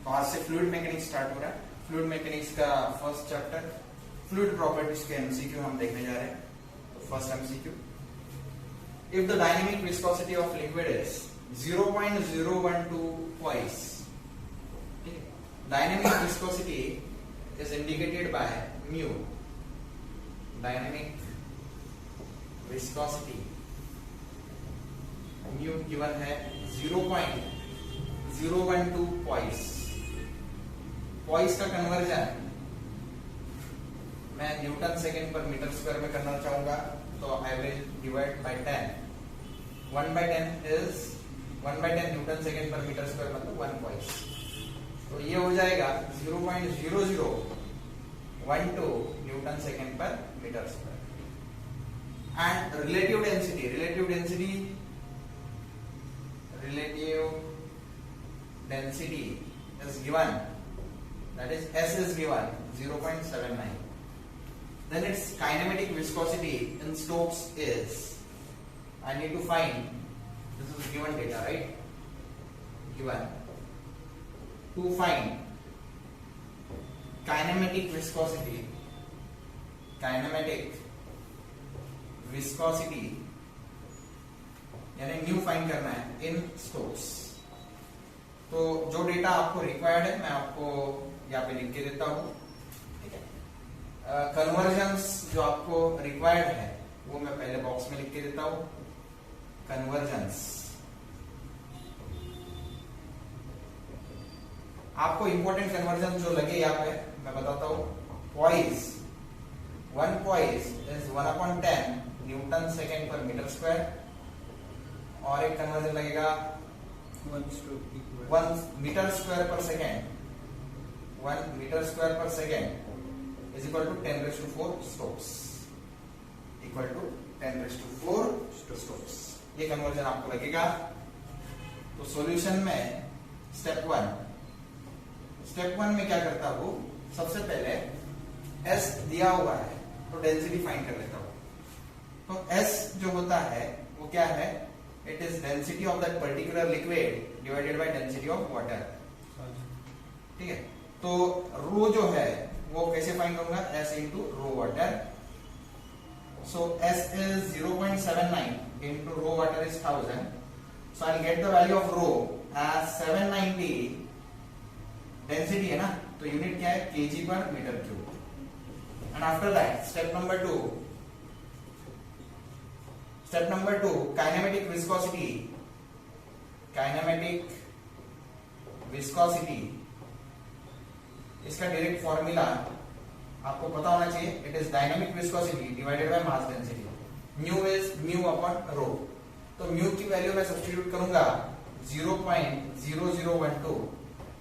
तो आज से फ्लूइड मैकेनिक्स स्टार्ट हो रहा है। फ्लूइड मैकेनिक्स का फर्स्ट चैप्टर फ्लूइड प्रॉपर्टीज के एमसीक्यू हम देखने जा रहे हैं। तो first MCQ, if the dynamic viscosity of liquid is 0.012 twice, dynamic viscosity is indicated by mu. Dynamic viscosity mu given है 0.012 twice. twice का कन्वर्जन मैं न्यूटन सेकेंड पर मीटर स्क्वायर में करना चाहूंगा, तो I will divide by 10. 1/10 is 1/10 newton second पर metre square, मतलब 1 twice. तो ये हो जाएगा 0.0012 न्यूटन सेकेंड पर metre square. And relative density is given, that is S is given 0.79. Then its kinematic viscosity in Stokes is, I need to find, this is given data, right? Given. To find kinematic viscosity यानी new find करना है इन Stokes. तो जो data आपको required है मैं आपको यहाँ पे लिख के देता हूं, ठीक है. कन्वर्जन्स जो आपको रिक्वायर्ड है वो मैं पहले बॉक्स में लिख के देता हूं. कन्वर्जन्स आपको इंपॉर्टेंट कन्वर्जन जो लगे यहाँ पे मैं बताता हूं. Poise, 1 poise is 1/10 newton second पर मीटर स्क्वायर. और एक कन्वर्जन लगेगा 1 मीटर स्क्वायर पर सेकेंड. 1 मीटर स्क्वायर पर second is equal to 10⁴ stokes. Equal to 10⁴ stokes. ये कन्वर्जन आपको लगेगा. तो सॉल्यूशन में स्टेप 1 में क्या करता हूं, सबसे पहले S दिया हुआ है तो डेंसिटी फाइंड कर लेता हूं. तो S जो होता है वो क्या है, it is density of that particular liquid divided by density of water. ठीक है. तो रो जो है वो कैसे फाइंड करूंगा, S into rho water. So S is 0.79 into rho water is 1000. So I'll get the value of rho as 790. Density है ना, तो यूनिट क्या है, केजी पर metre cube. And after that step number 2, kinematic viscosity. इसका direct formula आपको पता होना चाहिए. It is dynamic viscosity divided by mass density. Mu is mu upon rho. तो म्यू की वैल्यू मैं सब्स्टिट्यूट करूंगा 0.0012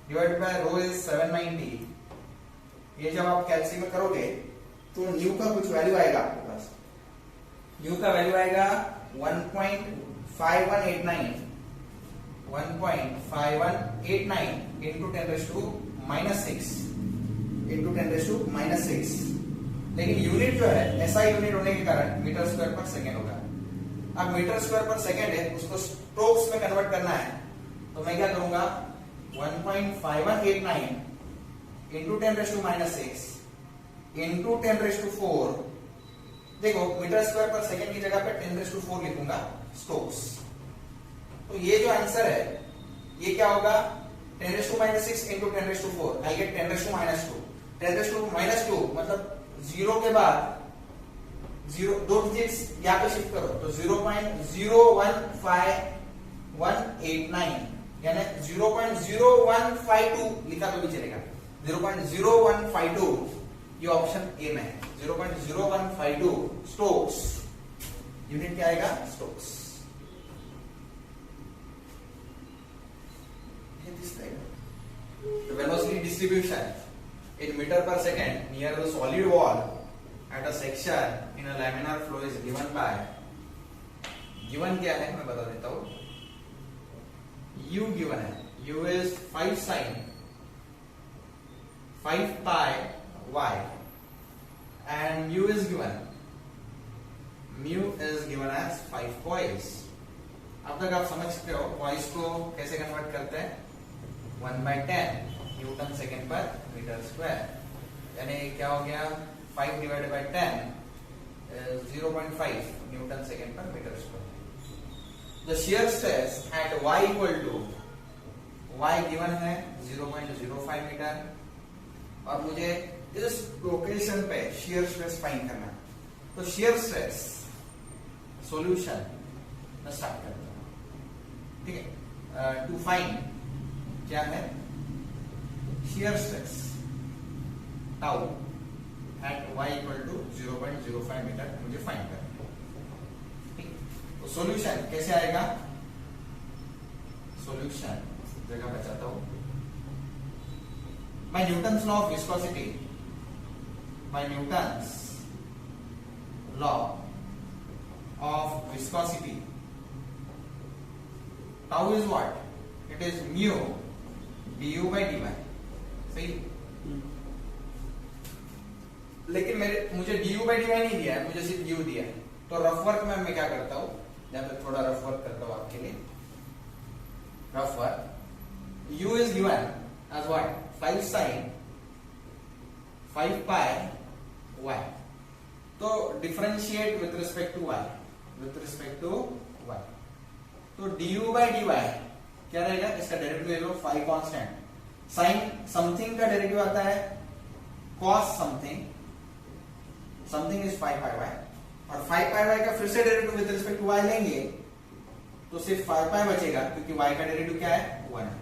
डिवाइडेड बाय रो इज 790. ये जब आप कैलसी में करोगे तो न्यू का कुछ वैल्यू आएगा आपके पास. न्यू का वैल्यू आएगा 1.5189 into 10⁻⁻6. लेकिन यूनिट जो है एसआई यूनिट होने के कारण मीटर स्क्वायर पर सेकेंड होगा. अब मीटर स्क्वायर पर सेकेंड है, उसको स्ट्रोक्स में कन्वर्ट करना है. तो मैं क्या करूंगा, 1.5189 into 10⁻⁻6 into 10⁴. देखो मीटर स्क्वायर पर सेकेंड की जगह पे 10⁴ लिखूंगा स्टोक्स. तो ये जो आंसर है ये क्या होगा, 10⁻⁻6 into 10⁴. I get 10⁻². 10⁻² मतलब 0 के बाद 0 दो डिजिट्स यहाँ पे शिफ्ट करो, तो 0.01589 यानी 0.0152 लिखा तो भी चलेगा. 0.0152 ये ऑप्शन ए में है. 0.0152 स्टोक्स. यूनिट क्या आएगा, Stokes. The velocity distribution in meter per second near the solid wall at a section in a laminar flow is given by, given क्या है मैं बता देता हूं. U given है, U is 5 sin 5 pi y and mu is given as 5 poise. अब तक आप समझ सकते हो पॉइस को कैसे कन्वर्ट करते हैं. 1/10 न्यूटन सेकेंड पर मीटर स्क्वायर। यानी क्या हो गया, 5 डिवाइडेड बाय 10 0.5 न्यूटन सेकेंड पर metre square. The shear stress at y equal to, y given है 0.05 मीटर, और मुझे इस लोकेशन पे शियर स्ट्रेस फाइंड करना है। तो शियर स्ट्रेस सॉल्यूशन मैं स्टार्ट करता हूं, ठीक है। टू फाइंड क्या है, shear stress tau at y equal to 0.05 metre मुझे फाइंड करना है, ठीक। तो सॉल्यूशन कैसे आएगा, सॉल्यूशन जगह बचाता हूं, by Newton's law of viscosity, by Newton's law of viscosity, tau is what, it is mu du by dy, सही। लेकिन मुझे du by dy नहीं दिया है, मुझे सिर्फ u दिया है। तो रफ वर्क में मैं क्या करता हूं, यहाँ पे थोड़ा रफ वर्क करता हूं आपके लिए। Rough work, u is given as what, 5 sin 5 pi y। तो differentiate with respect to y, with respect to y। तो du by dy क्या रहेगा, इसका डेरिवेटिव ले लो, 5 कांस्टेंट, साइन समथिंग का डेरिवेटिव आता है cos something, something is 5 pi y, और 5 pi y का फिर से derivative with respect to y लेंगे तो सिर्फ 5 pi बचेगा, क्योंकि y का डेरिवेटिव क्या है, 1 है।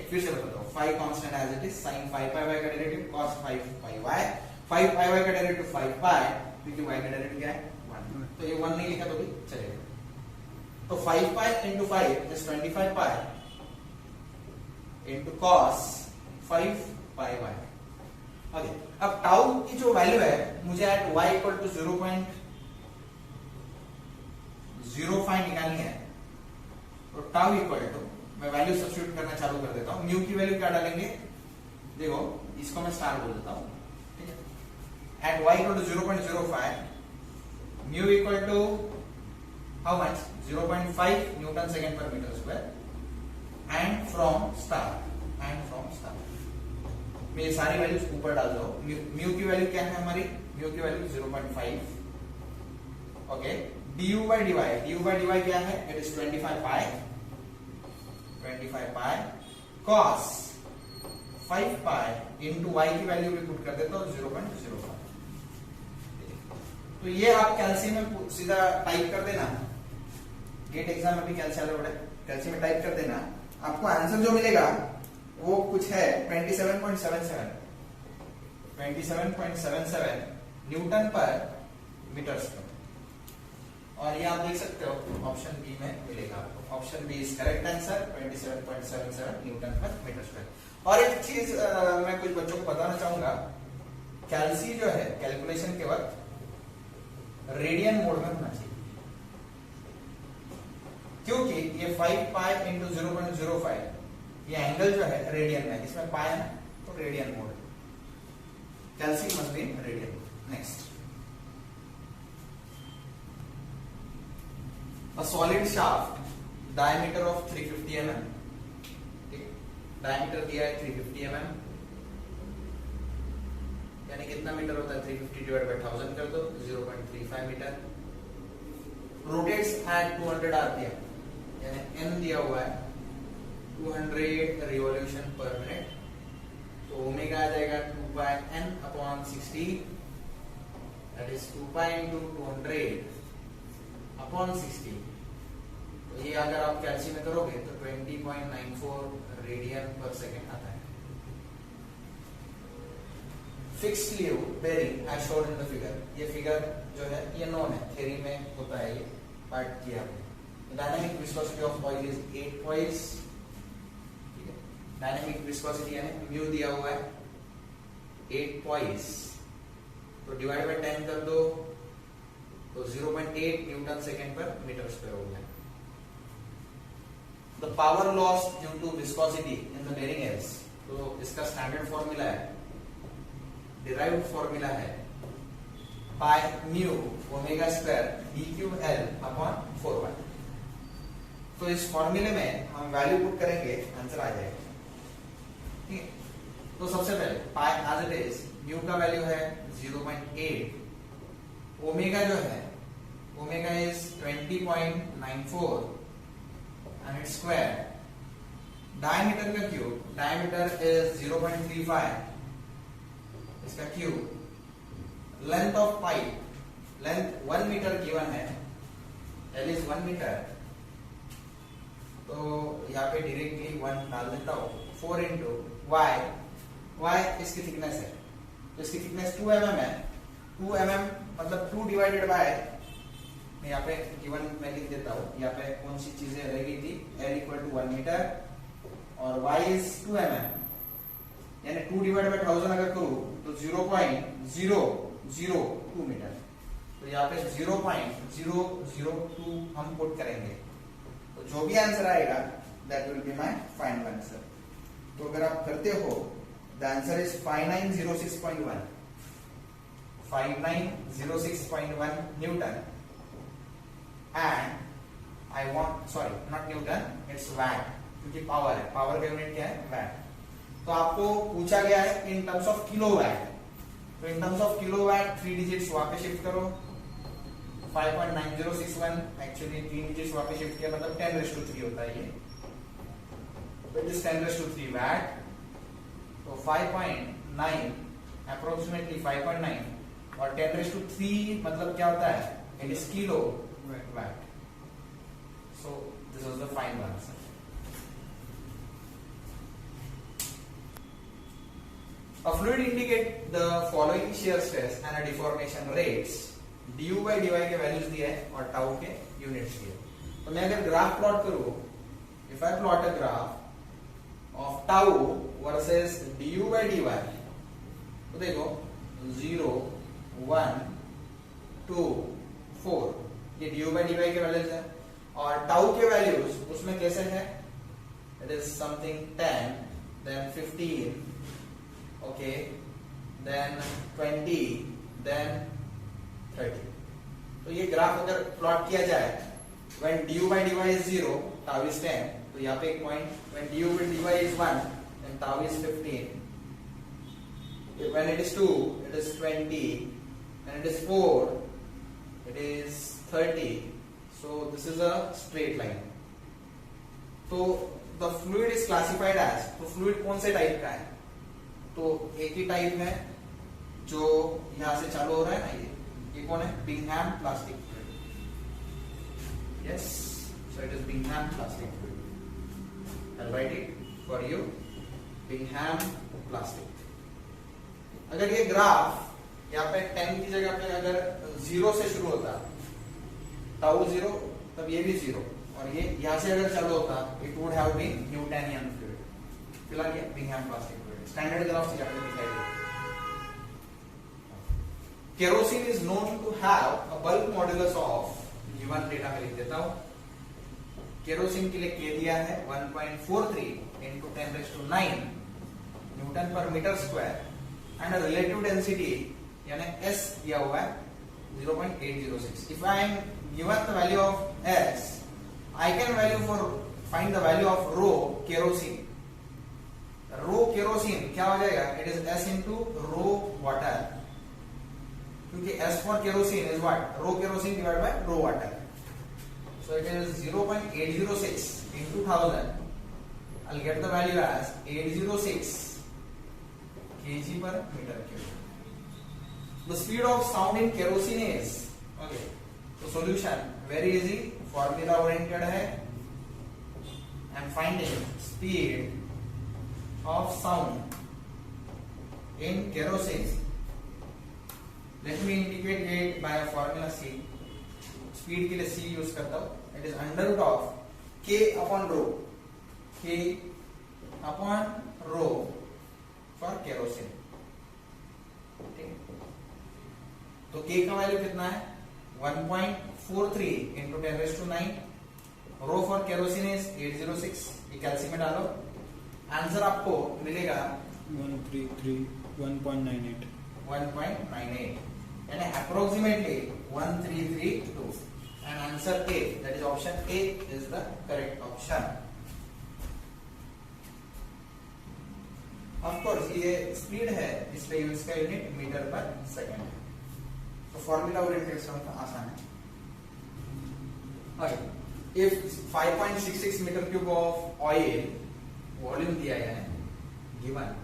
फिर से बताता हूँ, 5 constant as it is, sin 5 pi y का derivative cos 5 pi y, 5 pi y का डेरिवेटिव 5 pi, क्योंकि y का डेरिवेटिव क्या है, 1। तो ये 1 नहीं लिखा तो भी चलेगा। तो 5 pi into 5 is 25 pi into cos 5 pi y। Okay, अब टाउ की जो वैल्यू है मुझे एट y इक्वल टू 0.05 निकालनी है। तो टाउ इक्वल टू, मैं वैल्यू सब्स्टिट्यूट करना चालू कर देता हूं। म्यू की वैल्यू क्या डालेंगे, देखो इसको मैं स्टार बोल देता हूं, ठीक है। At y equal to 0.05, mu equal to how much, 0.5 newton second पर metre square, and from star, मैं ये सारी वैल्यूज ऊपर डाल दो। म्यू की वैल्यू क्या है हमारी, म्यू की value 0.5, okay. du by dy क्या है, it is 25 pi cos 5 pi into y की वैल्यू भी पुट कर देता हूं 0.05। तो ये आप कैल्सी में सीधा टाइप कर देना, गेट एग्जाम में भी कैल्सी में टाइप कर देना, आपको आंसर जो मिलेगा वो कुछ है 27.77 न्यूटन पर मीटर स्क्वायर। और ये आप देख सकते हो ऑप्शन बी में मिलेगा आपको, option B is correct answer, 27.77 newton पर मीटर स्क्वायर। और एक चीज मैं कुछ बच्चों को बताना चाहूंगा, कैल्सी जो है कैलकुलेशन के वक्त रेडियन मोड में होना चाहिए, क्योंकि ये 5 pi into 0.05 ये एंगल जो है रेडियन में, इसमें पाई है तो radian mode, calci must be radian mode. Next, a solid shaft diameter of 350 mm, ठीक, डायमीटर दिया है 350 mm, यानी कितना मीटर होता है, 350 डिवाइड बाय 1000 कर दो, 0.35 मीटर। रोटेट्स एट 200 आरपीएम, यानी n दिया हुआ है 200 रिवॉल्यूशन पर मिनट, तो ओमेगा आ जाएगा 2 by n upon 60, that is 2 pi into 200 upon 60। तो ये अगर आप कैल्सी में करोगे तो 20.94 रेडियन पर सेकेंड आता है। Fixed leave bearing as shown in the figure, ये फिगर जो है ये नोन है, थ्योरी में होता है, ये पार्ट किया हमने। Dynamic viscosity of oil is 8 poise, ठीक है। डायनामिक विस्कोसिटी यानी म्यू दिया हुआ है 8 poise, तो डिवाइड बाय 10 कर दो तो 0.8 न्यूटन सेकेंड पर मीटर स्क्वायर हो गया। The power loss due to viscosity in the bearing as, तो इसका स्टैंडर्ड फॉर्मूला है, डिराइव्ड फॉर्मूला है pi mu omega square dql upon 4y। तो इस फॉर्मूले में हम वैल्यू पुट करेंगे, आंसर आ जाएगा। ठीक है, तो सबसे पहले pi as it is mu का वैल्यू है 0.8, ओमेगा जो है omega is 20.94 and it's square, diameter का क्यूब, डायमीटर इज 0.35, इसका cube, length of pipe, length 1 metre given है, L इज 1 मीटर, तो यहाँ पे डायरेक्टली 1 डाल देता हूँ, 4 इंटू y, y इसकी थिकनेस है, तो इसकी थिकनेस 2 mm है, 2 mm मतलब 2 डिवाइडेड बाय, मैं यहाँ पे गिवन मैं लिख देता हूँ, यहाँ पे कौन सी चीजें रह गई थी, L इक्वल टू 1 मीटर और y इज 2 mm, यानी 2 डिवाइड बाय 1000 अगर करूँ तो 0.002 मीटर, तो यहाँ पे 0.002 हम पुट करेंगे, तो जो भी आंसर आएगा that will be my final answer. तो अगर आप करते हो the answer is 5906.1, 5906.1 newton, and I want, sorry not newton, it's watt, क्योंकि पावर है, पावर का यूनिट क्या है, वैट। तो आपको पूछा गया है इन टर्म्स ऑफ किलोवाट, तो इन टर्म्स ऑफ किलोवाट 3 डिजिट्स वहां पे शिफ्ट करो, 5.9061 एक्चुअली 3 डिजिट्स वहां पे शिफ्ट किया मतलब 10⁻³ होता है ये, तो इट इज 10⁻³ वैट, तो 5.9 अप्रोक्सीमेटली 5.9 और 10⁻³ मतलब क्या होता है, it is kilo watt, so this was the final answer. A fluid indicate the following shear stress and a deformation rates, du by dy के वैल्यूज दिए हैं और टाउ के यूनिट्स दिए। तो मैं अगर ग्राफ प्लॉट करूं, if I plot a graph of tau versus du by dy, तो देखो 0 1 2 4 ये du by dy के वैल्यूज है, और टाउ के वैल्यूज उसमें कैसे है, it is something 10 then 15, okay then 20 then 30। तो ये ग्राफ अगर प्लॉट किया जाए, when du by dy is 0 tau is 10, तो यहाँ पे एक point, when du by dy is 1 then tau is 15, when it is 2 it is 20, when it is 4 it is 30, so this is a straight line। तो the fluid is classified as, तो fluid कौन से type का है, तो एक ही type में जो यहां से चालू हो रहा है ना, ये कौन है, Bingham plastic fluid, yes, so it is Bingham plastic fluid, I right it for you, Bingham plastic. अगर ये ग्राफ यहाँ पे 10 की जगह पे अगर 0 से शुरू होता, टाउ 0 तब ये भी 0, और ये यहां से अगर चालू होता it would have been Newtonian fluid, फिलहाल ये Bingham plastic fluid standard graph से आपने दिखाई दिया। Kerosene is known to have a bulk modulus of, given data में लिख देता हूं, केरोसिन के लिए K दिया है 1.43 into 10⁹ न्यूटन पर metre square, and relative density यानी S दिया हुआ है 0.806। If I am given the value of S, I can find the value of rho kerosene. Rho kerosene क्या हो जाएगा, it is S into rho water, क्योंकि S for kerosene is what, rho kerosene divided by rho water, so it is 0.806 into 1000, I'll get the value as 806 kg per meter cube. The speed of sound in kerosene is, okay, so solution very easy, formula oriented है, and finding speed of sound in kerosene, let me indicate it by a formula C, speed के लिए C use करता हूं, it is under root of K upon rho, K upon rho for kerosene, ठीक, तो K का value कितना है 1.43 into 10⁹, rho for kerosene is 806, ये कैल्सी में डालो, आंसर आपको मिलेगा 1.98 यानी approximately 1332, and answer A, that is option A is the correct option. Of course ये स्पीड है, इसलिए इसका यूनिट मीटर पर सेकंड है। तो फॉर्मूला ओरिएंटेड सम आसान है। If 5.66 metre cube of oil volume दिया गया है, given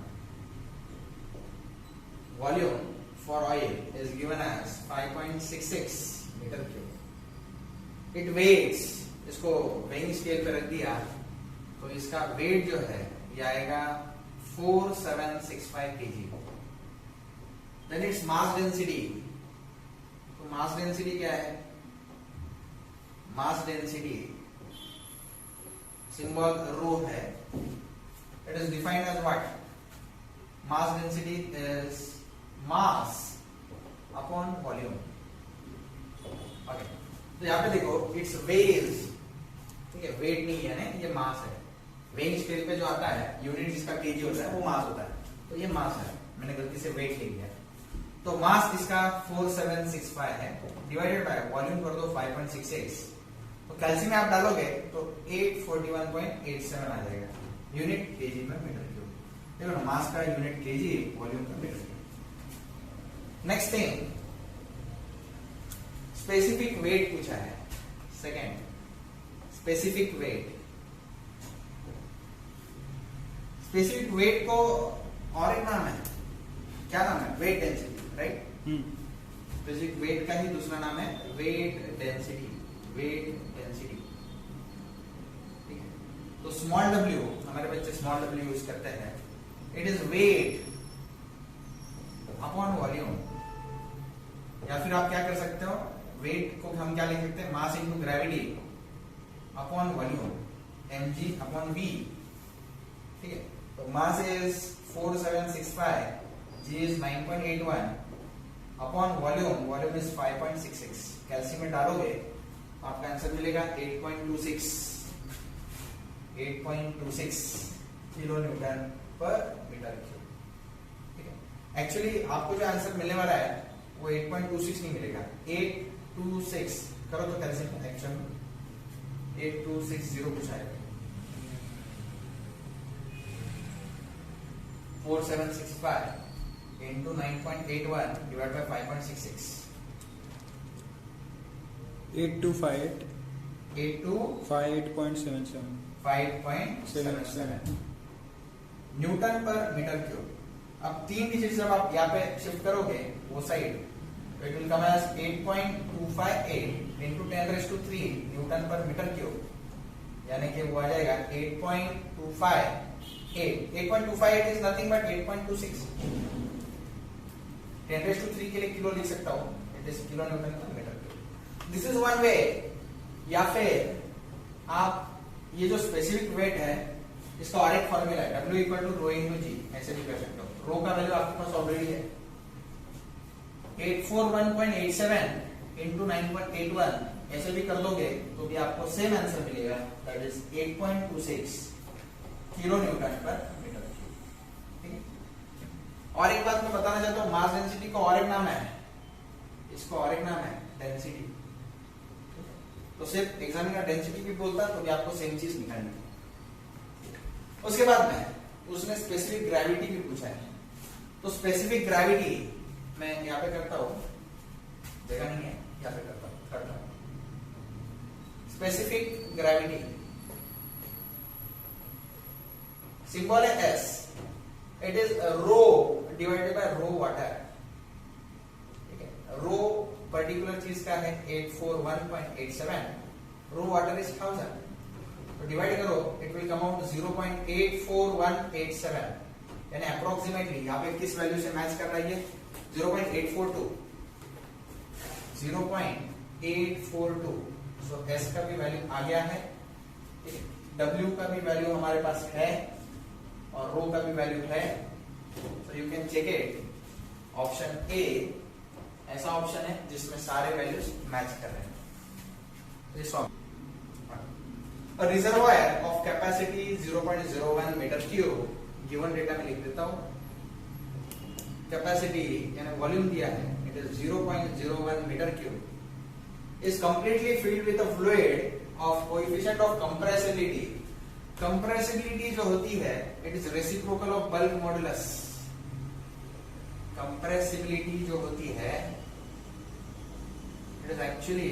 volume for oil is given as 5.66 metre cube. It weighs, इसको वेइंग स्केल पे रख दिया तो इसका वेट जो है ये आएगा 4765 kg। Then its mass density, तो मास डेंसिटी क्या है? मास डेंसिटी सिंबल रो है, it is defined as what? Mass density is mass upon volume. Okay, तो यहां पे देखो इट्स वेज, ठीक है, वेट नहीं है ना, ये मास है। वेइंग स्केल पे जो आता है यूनिट जिसका केजी होता है वो मास होता है, तो ये मास है, मैंने गलती से वेट लिख दिया। तो मास इसका 4765 है, डिवाइडेड बाय वॉल्यूम कर दो 5.66, तो कैल्शियम में आप डालोगे तो 841.87 आ जाएगा, यूनिट केजी में मीटर क्यूब। देखो ना, मास का यूनिट केजी, वॉल्यूम का metre cube. Next thing, specific weight पूछा है। Second, specific weight. Specific weight को और एक नाम है, क्या नाम है? Weight density, right? Specific weight का ही दूसरा नाम है वेट डेंसिटी। वेट डेंसिटी, ठीक है। तो स्मॉल डब्ल्यू, हमारे बच्चे स्मॉल डब्ल्यू यूज करते हैं। It is weight upon volume, या फिर आप क्या कर सकते हो, वेट को हम क्या लिख सकते हैं? मास into gravity upon volume, mg upon v, ठीक है। तो mass is 4765, g is 9.81 upon volume, volume is 5.66। Calcium में डालोगे आपका आंसर मिलेगा 8.26 किलो न्यूटन पर मीटर क्यूब, ठीक है। एक्चुअली आपको जो आंसर मिलने वाला है वो 8.26 नहीं मिलेगा, 826 करो तो कैल्शियम एक्शन 8260 कुछ आएगा। 4765 into 9.81 divided by 5.66, 825.77 5.77 न्यूटन पर मीटर क्यूब। अब तीन डिजिट जब आप यहाँ पे शिफ्ट करोगे वो side, it will come as 8.258 into 10⁻³ newton पर मीटर क्यूब, यानी कि वो आ जाएगा 8.258 इज नथिंग बट 8.26। 10⁻³ के लिए किलो लिख सकता हूं, इट इज किलो न्यूटन पर metre cube. This is one way. या फिर आप ये जो स्पेसिफिक वेट है इसका और एक फॉर्मूला है, W = ρ/g, ऐसे भी कर सकते हो। रो का वैल्यू आपके पास ऑलरेडी है, 841.87 into 9.81, ऐसे भी कर दोगे तो भी आपको सेम आंसर मिलेगा, दैट इज 8.26 किलो न्यूटन पर मीटर क्यूब, ठीक है। और एक बात मैं बताना चाहता हूं, मास डेंसिटी का और एक नाम है, इसको और एक नाम है डेंसिटी। तो सिर्फ एग्जामिनर डेंसिटी भी बोलता तो भी आपको सेम चीज निकालनी है। उसके बाद में उसने स्पेसिफिक ग्रेविटी भी पूछा है, तो स्पेसिफिक ग्रेविटी मैं यहाँ पे करता हूं, जगह नहीं है, यहाँ पे करता हूं। स्पेसिफिक ग्रेविटी सिंबल है S, it is rho divided by rho water, ठीक है। रो पर्टिकुलर चीज का है 841.87, रो वाटर इज 1000, तो डिवाइड करो इट विल कम आउट 0.84187, यानी अप्रोक्सीमेटली यहाँ पे किस वैल्यू से मैच कर रहा है? 0.842, 0.842। सो S का भी वैल्यू आ गया है, W का भी वैल्यू हमारे पास है और रो का भी वैल्यू है, so you can check it. Option A ऐसा ऑप्शन है जिसमें सारे वैल्यूज मैच कर रहे हैं। Reservoir of capacity 0.01 metre cube, given data में लिख देता हूं। कैपेसिटी यानी वॉल्यूम दिया है, it is 0.01 metre cube, is completely filled with a fluid of coefficient of compressibility compressibility जो होती है it is reciprocal of bulk modulus. Compressibility जो होती है it is actually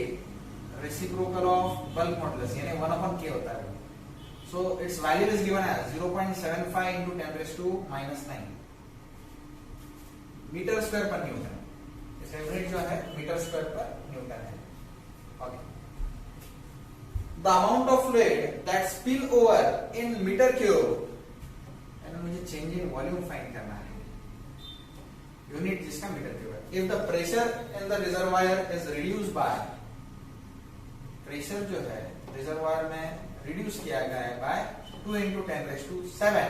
reciprocal of bulk modulus, यानी 1/k होता है। So its value is given as 0.75 into 10⁻⁻9 metre square per newton. इसका यूनिट जो है मीटर स्क्वायर पर न्यूटन है। Okay, the amount of fluid that spill over in metre cube, and मुझे change in volume find करना है, unit जिसका metre cube है। If the pressure in the reservoir is reduced by, pressure जो है reservoir में reduce किया गया है बाय 2 into 10⁻⁷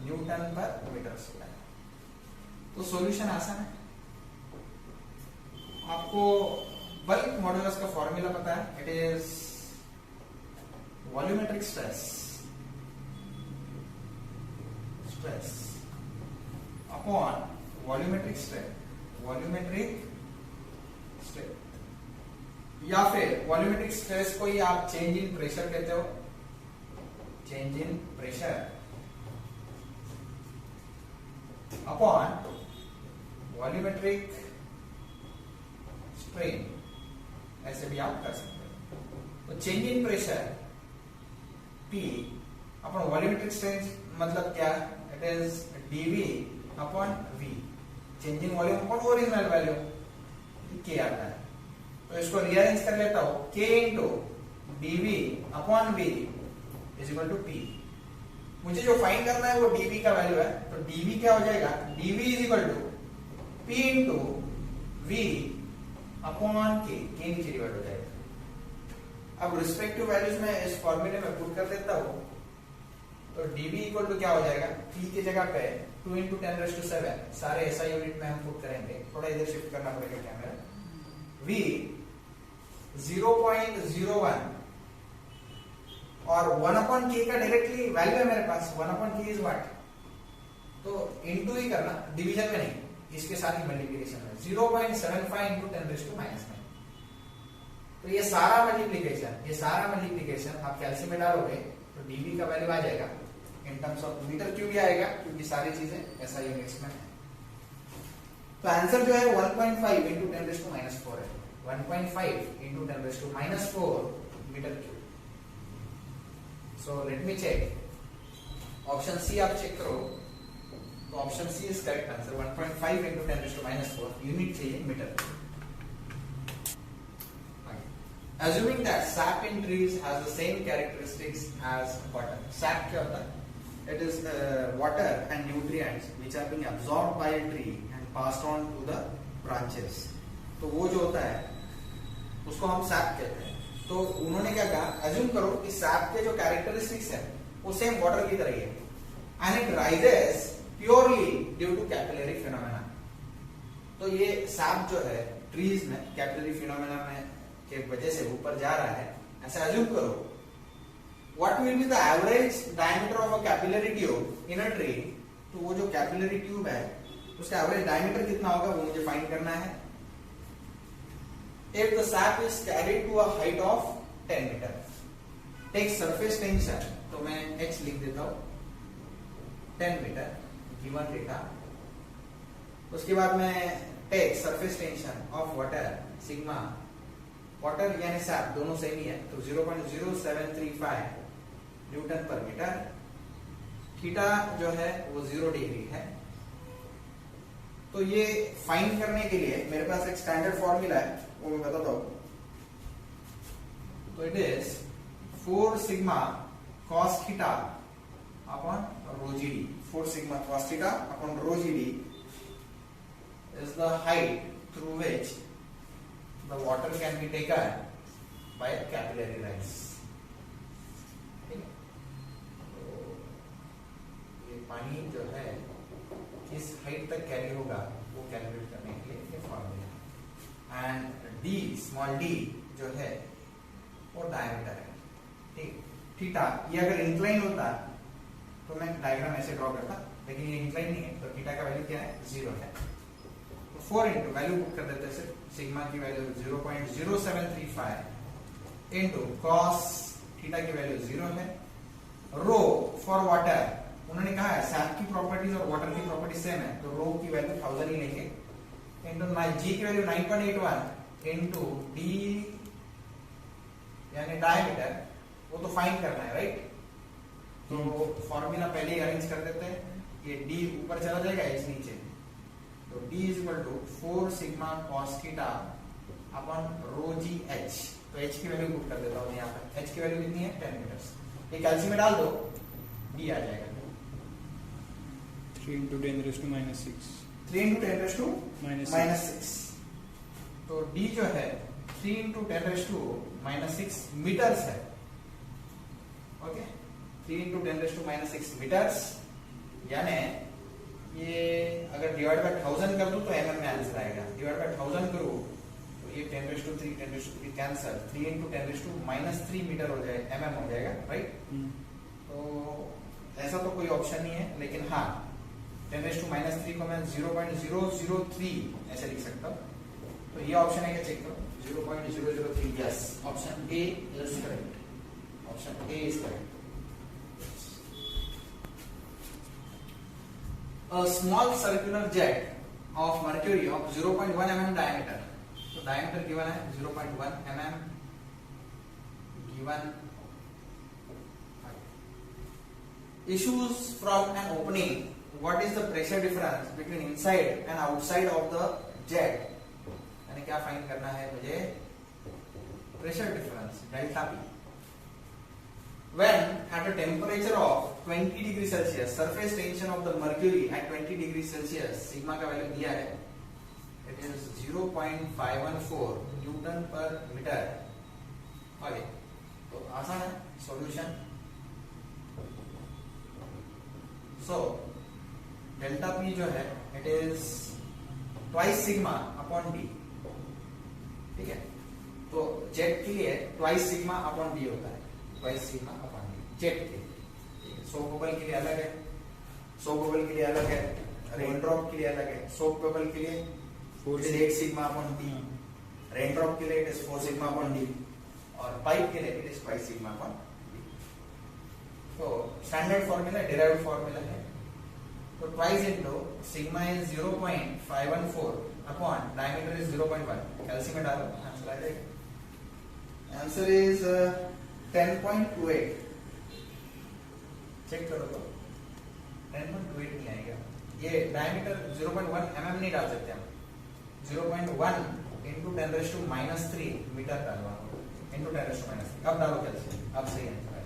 न्यूटन पर मीटर स्क्वायर। तो सॉल्यूशन आसान है। आपको बल्क मॉडुलस का फॉर्मूला पता है, it is volumetric stress upon volumetric stress, या फिर वॉल्यूमेट्रिक स्ट्रेस को ही आप चेंज इन प्रेशर कहते हो, change in pressure upon volumetric strain, ऐसे भी आप कर सकते हो। तो change in pressure P upon volumetric strain मतलब क्या, it is dV upon V, change in volume upon original value K आता है। तो इसको रीअरेंज कर लेता हूं, K into dV upon V is equal to P। मुझे जो फाइंड करना है वो dV का वैल्यू है, तो dV क्या हो जाएगा, dV is equal to P into V upon K नीचे डिवाइड हो जाएगा। अब रिस्पेक्टिव वैल्यूज में इस फॉर्मूले में पुट कर देता हूं, तो dV इक्वल टू क्या हो जाएगा, P की जगह पे 2 into 10⁻⁷, सारे SI यूनिट में हम पुट करेंगे, थोड़ा इधर शिफ्ट करना पड़ेगा कैमरा। V 0.01 और 1/k का डायरेक्टली वैल्यू है मेरे पास, 1/k इज व्हाट, तो इनटू ही करना, डिवीजन में नहीं, इसके साथ ही मल्टीप्लिकेशन है। 0.75 into 10⁻⁹। तो ये सारा मल्टीप्लिकेशन आप कैलसी में डालोगे तो dV का वैल्यू आ जाएगा in terms of metre cube ही आएगा, क्योंकि सारी चीजें ऐसा यूनिट्स में है। तो आंसर जो है 1.5 into 10⁻⁴ है, 1.5 into 10⁻⁴ metre cube. So let me check, option C आप चेक करो, तो option C is correct answer, 1.5 into 10⁻⁴, unit चाहिए metre cube. Assuming that sap in trees has the same characteristics as water. Sap क्या होता है? It is water and nutrients which are being absorbed by a tree and passed on to the branches. तो वो जो होता है उसको हम sap कहते हैं। तो उन्होंने क्या कहा, assume करो कि sap के जो characteristics है वो same water की तरह ही है, and it rises purely due to capillary phenomena. तो ये sap जो है trees में capillary phenomena में के वजह से ऊपर जा रहा है, ऐसा अज्यूम करो। What will be the average diameter of a capillary tube in a tree, तो वो जो कैपिलरी ट्यूब है उसका एवरेज डायमीटर कितना होगा वो मुझे फाइंड करना है। If the sap is carried to a height of 10 मीटर, टेक सरफेस टेंशन, तो मैं h लिख देता हूं 10 मीटर गिवन डेटा। उसके बाद मैं take surface tension of water sigma, water यानी सैप दोनों सेम ही है, तो 0.0735 न्यूटन पर मीटर। थीटा जो है वो 0 डिग्री है। तो ये फाइंड करने के लिए मेरे पास एक स्टैंडर्ड फॉर्मूला है, वो मैं बताता हूं। तो it is 4 sigma cos theta upon rho g D. 4 sigma cos theta upon rho g D is the height through which the water can be taken by capillary rise. ठीक है, तो ये पानी जो है किस हाइट तक कैरी होगा वो कैलकुलेट करने के लिए ये फॉर्मूला है। एंड d स्मॉल d जो है वो डायमीटर है। ठीक, थीटा ये अगर इंक्लाइन होता तो मैं डायग्राम ऐसे ड्रॉ करता, लेकिन ये इंक्लाइन नहीं है, तो थीटा का वैल्यू क्या है, 0 है। 4 इंटू वैल्यू पुट कर देते हैं, सिग्मा की वैल्यू 0.0735 इंटू कॉस थीटा की वैल्यू 0 है, रो फॉर वाटर, उन्होंने कहा है सैप की प्रॉपर्टीज और वाटर की प्रॉपर्टीज सेम है, तो रो की वैल्यू 1000 ही लेंगे, इनटू जी की वैल्यू 9.81 इनटू डी यानी डायमीटर, वो तो फाइंड करना है राइट। तो फॉर्मूला पहले ही अरेंज कर देते हैं, ये डी ऊपर चला जाएगा एच नीचे, तो D is equal to 4 sigma cos theta upon rho g H. तो एच की वैल्यू पुट कर देता हूँ यहाँ पर, एच की वैल्यू कितनी है 10 मीटर्स, ये कैल्सी में डाल दो डी आ जाएगा 3 into 10 raised to minus 6. 3 into 10 raised to Minus minus 6। तो डी जो है 3 into 10 raised to minus 6 metres है, okay 3 into 10 raised to minus 6 मीटर्स, यानी ये अगर डिवाइड बाय 1000 कर दूं तो एमएम में आंसर आएगा, डिवाइड बाय 1000 करूं तो ये 10 raised to 3 10 raised to 3 cancel, 3 into 10 raised to minus 3 metre हो जाएगा, एमएम हो जाएगा राइट। तो ऐसा तो कोई ऑप्शन नहीं है, लेकिन हाँ 10 raised to minus 3 को मैं 0.003 ऐसे लिख सकता हूँ, तो ये ऑप्शन है क्या चेक करो 0.003, yes option A is correct, option A is correct. A small circular jet of mercury of 0.1 mm diameter, तो diameter given है 0.1 mm, given issues from an opening, what is the pressure difference between inside and outside of the jet, यानी क्या find करना है मुझे, pressure difference delta P. When at a temperature of 20 degree Celsius, surface tension of the mercury at 20 degree Celsius, sigma का value दिया है, it is 0.514 Newton पर metre. Okay, तो आसान है सॉल्यूशन। सो डेल्टा पी जो है it is twice sigma upon D, ठीक है। तो जेट के लिए ट्वाइस सिग्मा अपॉन डी होता है, twice sigma upon D jet के, ठीक है। सोप बबल के लिए अलग है, सोप बबल के लिए अलग है, रेन ड्रॉप के लिए अलग है। सोप बबल के लिए 8 sigma upon D, rain drop के लिए it is 4 sigma upon D, और पाइप के लिए it is twice sigma upon D. तो स्टैंडर्ड फॉर्मूला डिराइव्ड फॉर्मूला है, तो twice into sigma is 0.514 upon diameter is 0.1, कैल्सी में डालो आंसर आ जाएगा। आंसर इज 10.28, चेक करो तो 10.28 नहीं आएगा, ये डायमीटर 0.1 mm नहीं डाल सकते हम, 0.1 into 10 raised to minus 3 metre डालवा, into 10 raised to minus 3, अब डालो कैल्सी, अब सही आंसर आएगा।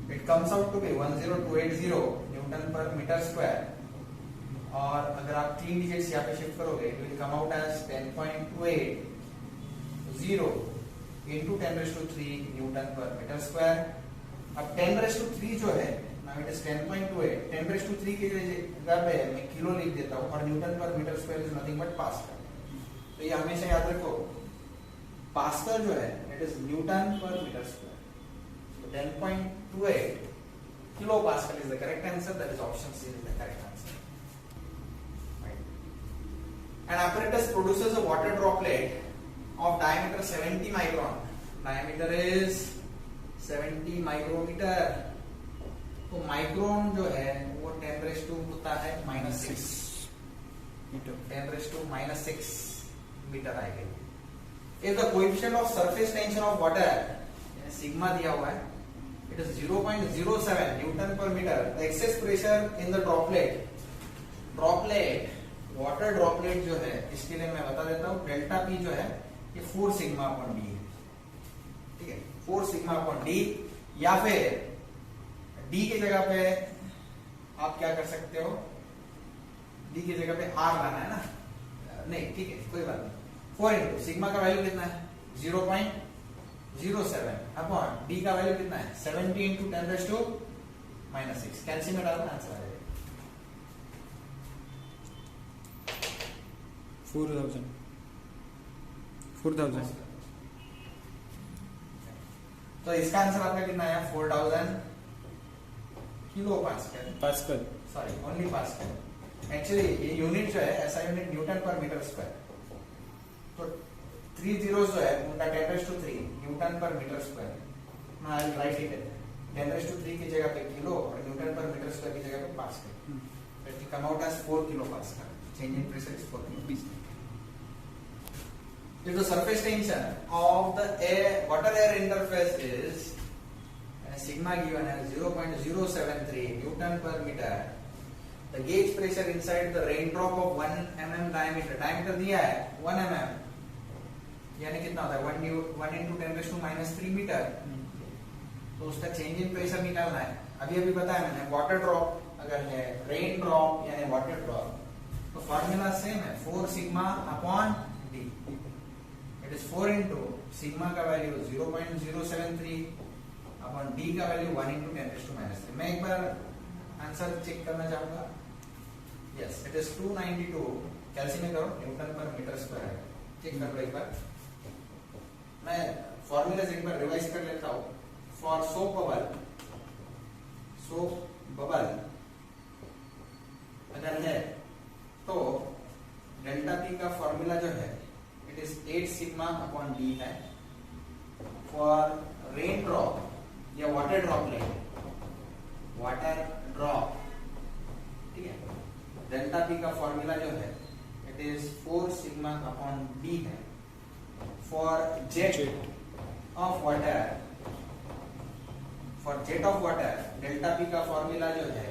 It comes out to be 10280 Newton पर मीटर स्क्वायर, और अगर आप 3 डिजिट्स यहाँ पे शिफ्ट करोगे it will come out as 10.80 into 10 raised to 3 Newton पर मीटर स्क्वायर। अब 10 raised to 3 जो है now it is 10.28, 10 raised to 3 की जगह पे मैं किलो लिख देता हूँ, और न्यूटन पर metre square is nothing but pascal. तो ये हमेशा याद रखो, पास्कल जो है इट इज न्यूटन पर metre square, so 10.28 kilo pascal is the correct answer, that is option C is the correct answer. An apparatus produces a water droplet of diameter 70 micron, diameter is 70 micrometer, तो micron जो है वो 10 raised to होता है -6 metre, 10 raised to -6 metre आएगा। If the coefficient of surface tension of water, सिग्मा दिया हुआ है, it is 0.07 न्यूटन पर metre, the excess pressure in the droplet, water droplet जो है इसके लिए मैं बता देता हूँ, डेल्टा पी जो है ये 4 सिग्मा अपॉन डी है, ठीक है 4 सिग्मा अपॉन डी, या फिर डी की जगह पे आप क्या कर सकते हो, डी की जगह पे आर लाना है ना, नहीं ठीक है कोई बात नहीं, 4 इंटू सिग्मा का वैल्यू कितना है 0.07 अपॉन डी का वैल्यू कितना है 70 इंटू 10 raised to -6, कैल्सी में डालना आंसर आ जाएगा 4000 तो इसका आंसर आपका कितना आया 4000 kilo pascal, sorry only pascal. Actually ये यूनिट जो है ऐसा यूनिट न्यूटन पर मीटर स्क्वायर, तो 3 zeros जो है उनका 10⁻³ न्यूटन पर मीटर स्क्वायर। मैं आई राइट इट 10⁻³ की जगह पे किलो और न्यूटन पर मीटर स्क्वायर की जगह पे pascal, it will come out as 4 kilo pascal. Change in pressure is 4 kilo. If the surface tension of the water-air interface is sigma given as 0.073 Newton per meter, the gauge pressure inside the raindrop of 1 mm diameter दिया है 1 mm, यानी कितना होता है 1 into 10⁻³ metre, तो उसका change in pressure निकालना है। अभी बताया मैंने वाटर ड्रॉप अगर है रेन ड्रॉप यानी वाटर ड्रॉप, तो फॉर्मूला सेम है 4 sigma upon D. It is 4 into sigma का वैल्यू 0.073 अपॉन डी का वैल्यू 1 into 10⁻³। मैं एक बार आंसर चेक करना चाहूंगा। यस इट इज 292 कैलसी में करो न्यूटन पर मीटर स्क्वायर है। चेक कर लो एक बार, मैं फॉर्मूला एक बार रिवाइज कर लेता हूं। फॉर सोप बबल अगर है तो डेल्टा पी का फॉर्मूला जो है it is 8 sigma upon D है। फॉर रेन ड्रॉप या वाटर ड्रॉप लेंगे, वाटर ड्रॉप, ठीक है, डेल्टा पी का फॉर्मूला जो है it is 4 sigma upon D है। For jet of water, for jet of water delta P का फॉर्मूला जो है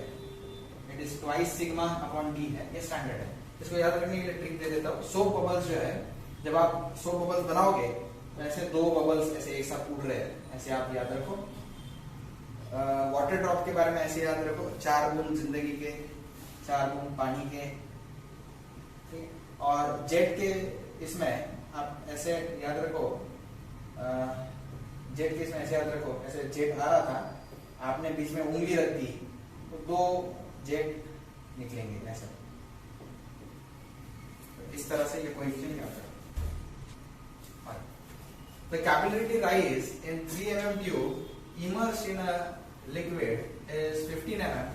it is twice sigma upon D है। ये स्टैंडर्ड है, इसको याद रखने के लिए ट्रिक दे देता हूँ। सोप बबल्स जो है, जब आप सोप बबल्स बनाओगे तो ऐसे 2 बबल्स ऐसे एक साथ उड़ रहे हैं, ऐसे आप याद रखो। वाटर ड्रॉप के बारे में ऐसे याद रखो, 4 बूंद जिंदगी के, 4 बूंद पानी के, ठीक। और जेट के इसमें आप ऐसे याद रखो, जेट के इसमें ऐसे याद रखो, ऐसे जेट आ रहा था, आपने बीच में उंगली रख दी तो 2 जेट निकलेंगे ऐसे। तो इस तरह से ये कोएफिशिएंट याद रखो। The capillary rise in 3 mm tube immersed in a liquid is 15 mm.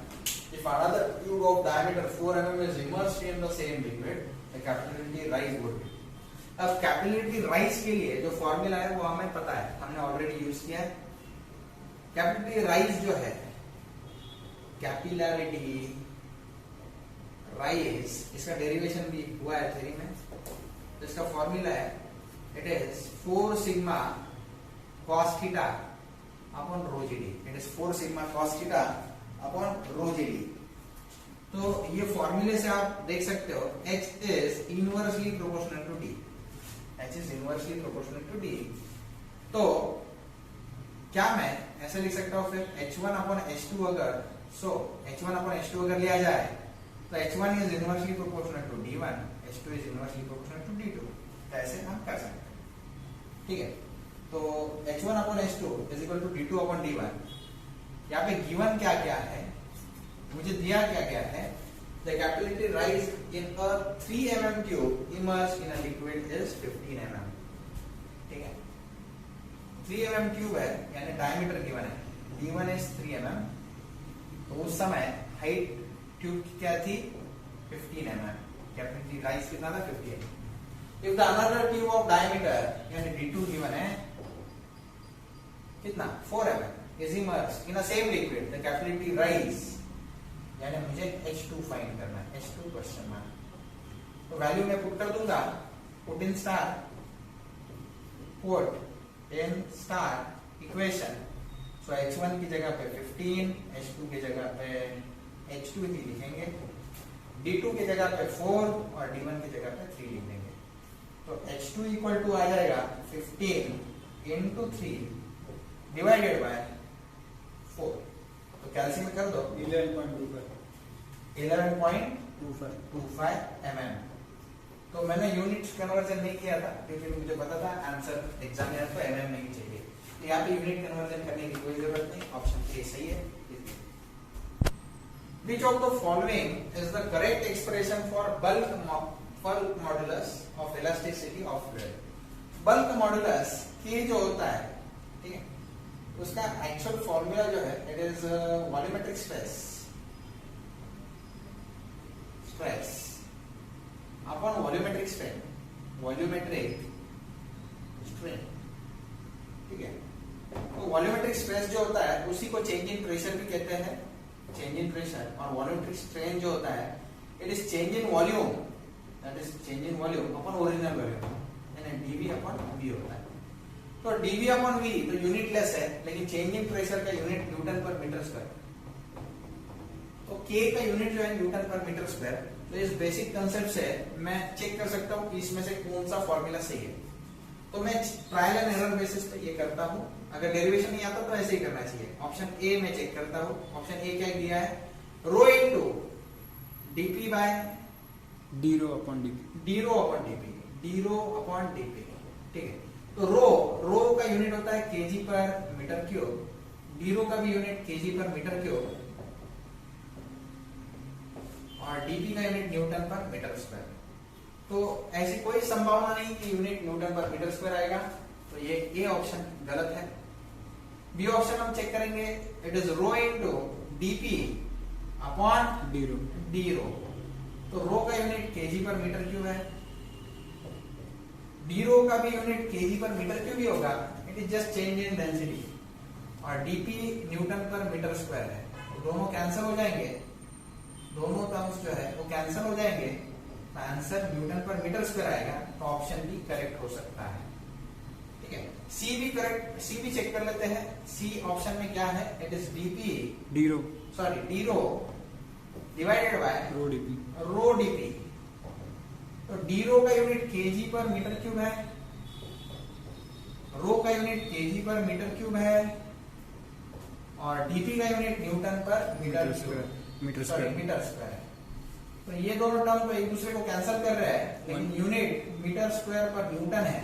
If another tube of diameter 4 mm is immersed in the same liquid, the capillary rise would be. अब कैपिलरिटी राइज के लिए जो formula है वो हमें पता है, हमने ऑलरेडी यूज किया है। कैपिलरिटी राइज जो है, कैपिलरिटी राइज, इसका डेरिवेशन भी हुआ है थ्योरी में। तो इसका फॉर्मूला है it is 4 sigma cos theta upon rho g D. It is 4 sigma cos theta upon rho g D. तो ये फॉर्मूले से आप देख सकते हो H is inversely proportional to D। H is inversely proportional to D। तो क्या मैं ऐसे लिख सकता हूं फिर H1 अपॉन H2 अगर, सो H1 अपॉन H2 अगर लिया जाए तो H1 is inversely proportional to D1, H2 is inversely proportional to D2। ऐसे हम कर सकते हैं, ठीक है। तो H1 upon H2 is equal to D2 upon D1। यहाँ पे गिवन क्या क्या है, मुझे दिया क्या क्या है। The capillary rise in a 3 mm tube immersed in a liquid is 15 mm, ठीक है। 3 mm ट्यूब है यानी डायमीटर गिवन है, D1 is 3 mm। तो उस समय हाइट ट्यूब की क्या थी 15 mm, कैपिलरी राइज कितना था 15। If the another tube of diameter यानी D2 गिवन है कितना 4 mm is immersed in a same liquid, the capillary rise यानी मुझे H2 फाइंड करना है, H2 क्वेश्चन मार्क। तो वैल्यू मैं पुट कर दूंगा, put in star equation. So H1 की जगह पे 15, H2 की जगह पे H2 ही लिखेंगे, D2 की जगह पे 4 और D1 की जगह पे 3 लिख देंगे। तो H2 इक्वल टू आ जाएगा 15 into 3 डिवाइडेड बाय 4। तो कैलकुलेट कर दो 11.25 mm। तो मैंने यूनिट कन्वर्जन नहीं किया था क्योंकि मुझे पता था आंसर एग्जाम में आपको mm नहीं चाहिए, तो यहाँ पे यूनिट कन्वर्जन करने की कोई जरूरत नहीं, ऑप्शन ए सही है। Which of the following is the correct expression for bulk modulus of elasticity of fluid? Bulk modulus K जो होता है, ठीक है, उसका एक्चुअल फॉर्मूला जो है it is volumetric stress upon volumetric strain, ठीक है। तो वॉल्यूमेट्रिक स्ट्रेस जो होता है उसी को चेंज इन प्रेशर भी कहते हैं, चेंज इन प्रेशर। और वॉल्यूमेट्रिक स्ट्रेन जो होता है it is change in volume, that is change in volume upon original volume, यानी डीवी अपॉन वी होता है। तो डीवी अपॉन वी तो यूनिट लेस है, लेकिन चेंज इन प्रेशर का यूनिट न्यूटन पर मीटर स्क्वायर। तो के का यूनिट जो है न्यूटन पर मीटर स्क्वायर। तो इस बेसिक कंसेप्ट से मैं चेक कर सकता हूँ कि इसमें से कौन सा फॉर्मूला सही है। तो मैं ट्रायल एंड एरर बेसिस पे ये करता हूँ। अगर डेरिवेशन नहीं आता तो ऐसे ही करना चाहिए। ऑप्शन ए में चेक करता हूँ। ऑप्शन ए क्या दिया है, rho into DP by D rho upon DP, D rho upon DP, ठीक है। तो रो का यूनिट होता है केजी पर मीटर क्यूब, डी रो का भी यूनिट केजी पर मीटर क्यूब, और डीपी का यूनिट न्यूटन पर मीटर स्क्वायर। तो ऐसी कोई संभावना नहीं कि यूनिट न्यूटन पर मीटर स्क्वायर आएगा। तो ये ए ऑप्शन गलत है। बी ऑप्शन हम चेक करेंगे, it is rho into DP upon D rho. तो रो का यूनिट केजी पर मीटर क्यूब है, डी रो का भी यूनिट केजी पर मीटर क्यूब ही होगा, it is just change in density. और डीपी न्यूटन पर मीटर स्क्वायर है, तो दोनों कैंसिल हो जाएंगे, दोनों टर्म्स जो है वो कैंसिल हो जाएंगे, तो आंसर न्यूटन पर मीटर स्क्वायर आएगा। तो ऑप्शन भी करेक्ट हो सकता है, ठीक है। सी भी करेक्ट, सी भी चेक कर लेते हैं। सी ऑप्शन में क्या है, it is D rho divided by rho DP. तो डी रो का यूनिट केजी पर मीटर क्यूब है, रो का यूनिट केजी पर मीटर क्यूब है, और डीपी का यूनिट न्यूटन पर मीटर स्क्वायर है। तो ये दोनों टर्म तो एक दूसरे को कैंसिल कर रहे हैं, लेकिन unit metre square per newton है,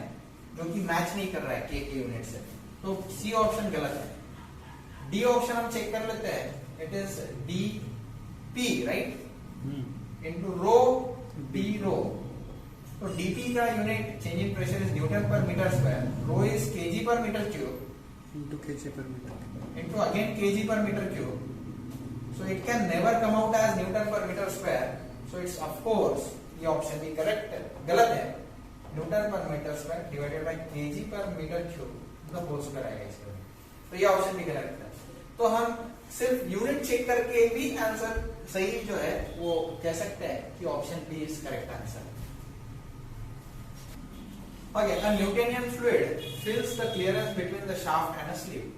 जो कि मैच नहीं कर रहा है के यूनिट से। तो सी ऑप्शन गलत है। डी ऑप्शन हम चेक कर लेते हैं, it is D P right into rho D rho. तो डीपी का unit change in pressure is newton पर metre square, rho is KG पर मीटर क्यूब इनटू केजी पर मीटर इनटू अगेन केजी पर metre cube. So it can never come out as Newton per meter square. So it's of course ये option भी correct है, गलत है। Newton पर metre square divided by kg पर metre cube, मतलब whole square आएगा इसका। तो ये ऑप्शन भी करेक्ट है। तो हम सिर्फ यूनिट चेक करके भी आंसर सही जो है वो कह सकते हैं कि option B is correct answer. Okay, a Newtonian fluid fills the clearance between the shaft and a sleeve.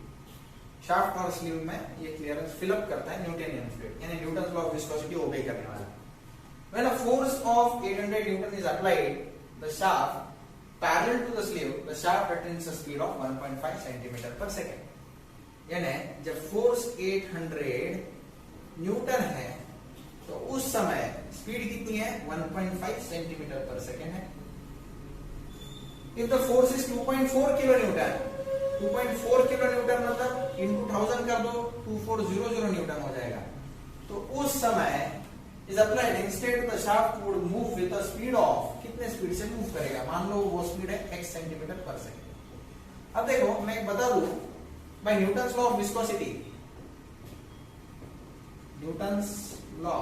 Shaft और स्लीव में ये क्लियरेंस फिल अप करता है न्यूटोनियन फ्लूइड, यानी न्यूटन्स लॉ ऑफ विस्कोसिटी ओबे करने वाला। When a force of 800 Newton is applied, the shaft parallel to the sleeve, the shaft attains a speed of 1.5 centimeter per second. यानी जब force 800 Newton है तो उस समय स्पीड कितनी है, 1.5 सेंटीमीटर पर सेकेंड है। If the force is 2.4 kilo Newton, 2.4 kilo Newton मतलब इनटू 1000 कर दो, 2400 न्यूटन हो जाएगा। तो उस समय is applied, instead the shaft would move with the speed of, कितने स्पीड से मूव करेगा, मान लो वो स्पीड है x सेंटीमीटर पर सेकंड। अब देखो मैं एक बता दूं, by Newton's law of viscosity, Newton's law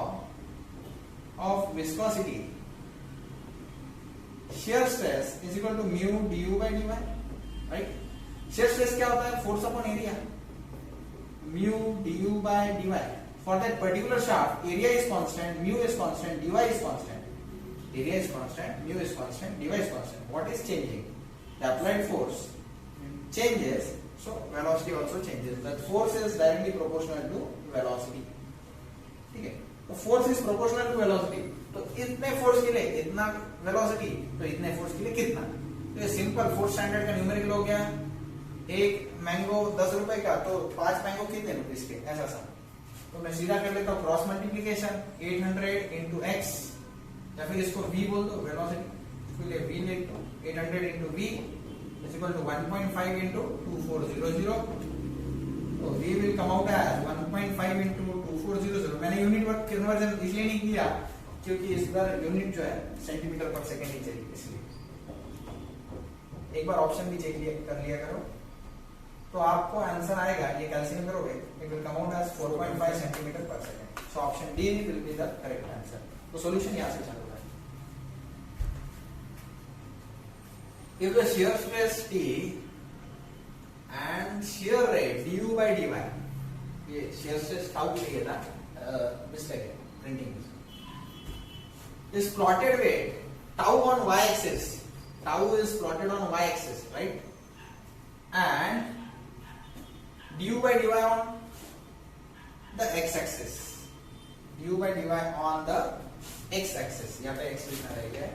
of viscosity, shear stress is equal to mu du by dy, right? shear stress क्या होता है, force upon area, mu du by dy। for that particular shaft area is constant, mu is constant, dy is constant, area is constant, mu is constant, dy is constant. what is changing, the applied force changes, so velocity also changes. that force is directly proportional to velocity, ठीक है। तो force is proportional to velocity, तो इतने force के लिए इतना velocity, तो इतने फोर्स के लिए कितना। तो ये सिंपल फोर्स स्टैंडर्ड का न्यूमेरिकल हो गया। एक मैंगो 10 रुपए का, तो 5 मैंगो कितने रुपीस के, ऐसा सा। तो मैं सीधा कर लेता हूँ क्रॉस मल्टीप्लीकेशन, 800 इंटू एक्स, या फिर इसको v बोल दो वेलोसिटी, इसके लिए v लिख दो, 800 into v is equal to 1.5 into 2400। तो v will come out as 1.5 into 2400। मैंने यूनिट वर्क कन्वर्जन इसलिए नहीं किया क्योंकि इस बार यूनिट जो है सेंटीमीटर पर सेकंड ही चाहिए, इसलिए। एक बार ऑप्शन भी चेक कर लिया करो। तो आपको आंसर आएगा, ये कैलकुलेट करोगे, it will come out as 4.5 centimetre per second. So option D will be the correct answer. तो सॉल्यूशन यहां से चालू है। If the shear stress T and shear rate du by dy, ये shear stress टाउ चाहिए था, mistake है printing में, is plotted with tau on y axis, tau is plotted on y axis, right, and du by dy on the x axis, du by dy on the x axis, यहाँ पे x लिखना रहेगा।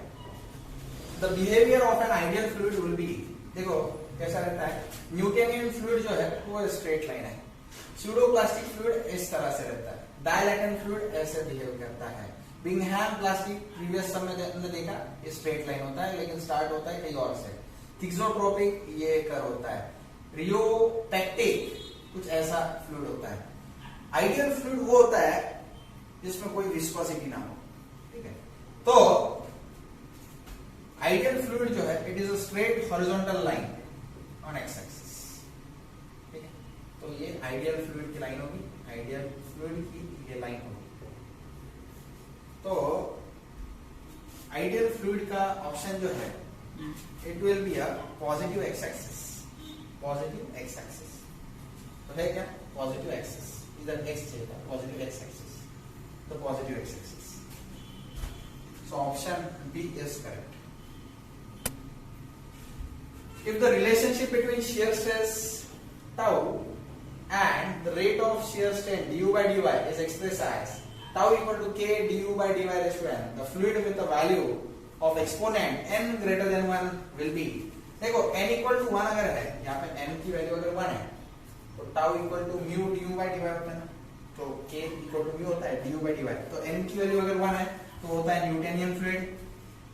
The behavior of an ideal fluid will be, देखो कैसा रहता है, Newtonian fluid जो है वो स्ट्रेट लाइन है, स्यूडोप्लास्टिक फ्लूइड इस तरह से रहता है, डायलैटेंट फ्लूइड ऐसे बिहेव करता है, बिंगहैम प्लास्टिक प्रीवियस सब में हमने देखा ये स्ट्रेट लाइन होता है लेकिन स्टार्ट होता है कहीं और से, थिक्सोट्रोपिक ये कर होता है, रियोपेक्टिक कुछ ऐसा फ्लूइड होता है। आइडियल फ्लूइड वो होता है जिसमें कोई विस्कोसिटी ना हो, ठीक है। तो आइडियल फ्लूइड जो है it is a straight horizontal line on x axis, ठीक है। तो ये आइडियल फ्लूइड की लाइन होगी, आइडियल फ्लूइड की ये लाइन होगी। तो आइडियल फ्लूइड का ऑप्शन जो है it will be a positive X axis, positive X axis. तो है क्या पॉजिटिव एक्सिस, इधर एक्स चाहिए, पॉजिटिव एक्स एक्सिस, तो positive X axis. So option B is correct. If the relationship between shear stress tau and the rate of shear strain du by dy is expressed as tau equal to k du by dy raised to n, the fluid with the value of exponent n greater than 1 will be, देखो n equal to 1 अगर है, यहाँ पे n की value अगर 1 है तो tau equal to mu du by dy होता है ना, तो k equal to mu होता है du by dy, तो n की वैल्यू अगर 1 है तो होता है Newtonian fluid,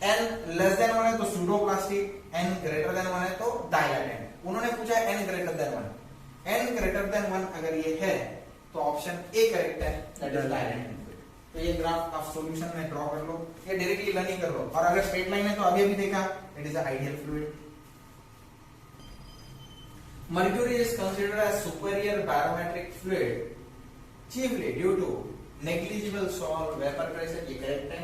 n less than 1 है तो स्यूडोप्लास्टिक, n ग्रेटर देन 1 है तो डायलैटेंट। उन्होंने पूछा n greater than 1, n greater than 1 अगर ये है तो ऑप्शन ए करेक्ट है, दैट इज डायलैटेंट। तो ये ग्राफ आप सॉल्यूशन में ड्रॉ कर लो, ये डायरेक्टली लर्निंग कर लो, और अगर स्ट्रेट लाइन है तो अभी अभी देखा it is a ideal fluid. Mercury is considered as superior barometric fluid chiefly due to negligible salt vapor pressure, ये करेक्ट है।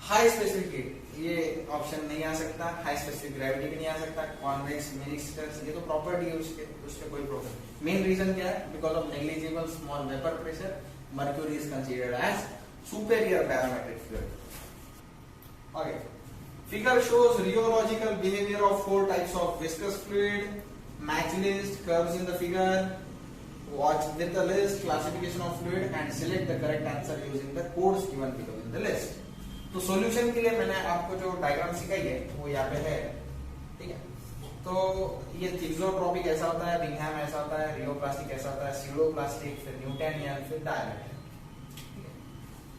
हाई स्पेसिफिक हीट, ये ऑप्शन नहीं आ सकता, हाई स्पेसिफिक ग्रेविटी भी नहीं आ सकता, कॉन्वेक्स मिनिस्टर्स ये तो प्रॉपर्टी है उसके, उसके कोई प्रॉब्लम। मेन रीजन क्या है, because of negligible small vapour pressure mercury is considered as superior barometric fluid. Okay, figure shows rheological behaviour of 4 types of viscous fluid, match list, curves in the figure, watch with the list, classification of fluid and select the correct answer using the codes given below in the list। तो solution के लिए मैंने आपको जो diagram सिखाई है वो यहाँ पे है, ठीक है। तो ये थिक्सोट्रोपिक ऐसा होता है, बिंगहैम ऐसा होता है, रियोप्लास्टिक ऐसा होता है, स्यूडोप्लास्टिक, फिर न्यूटोनियन, फिर डायलैटेंट।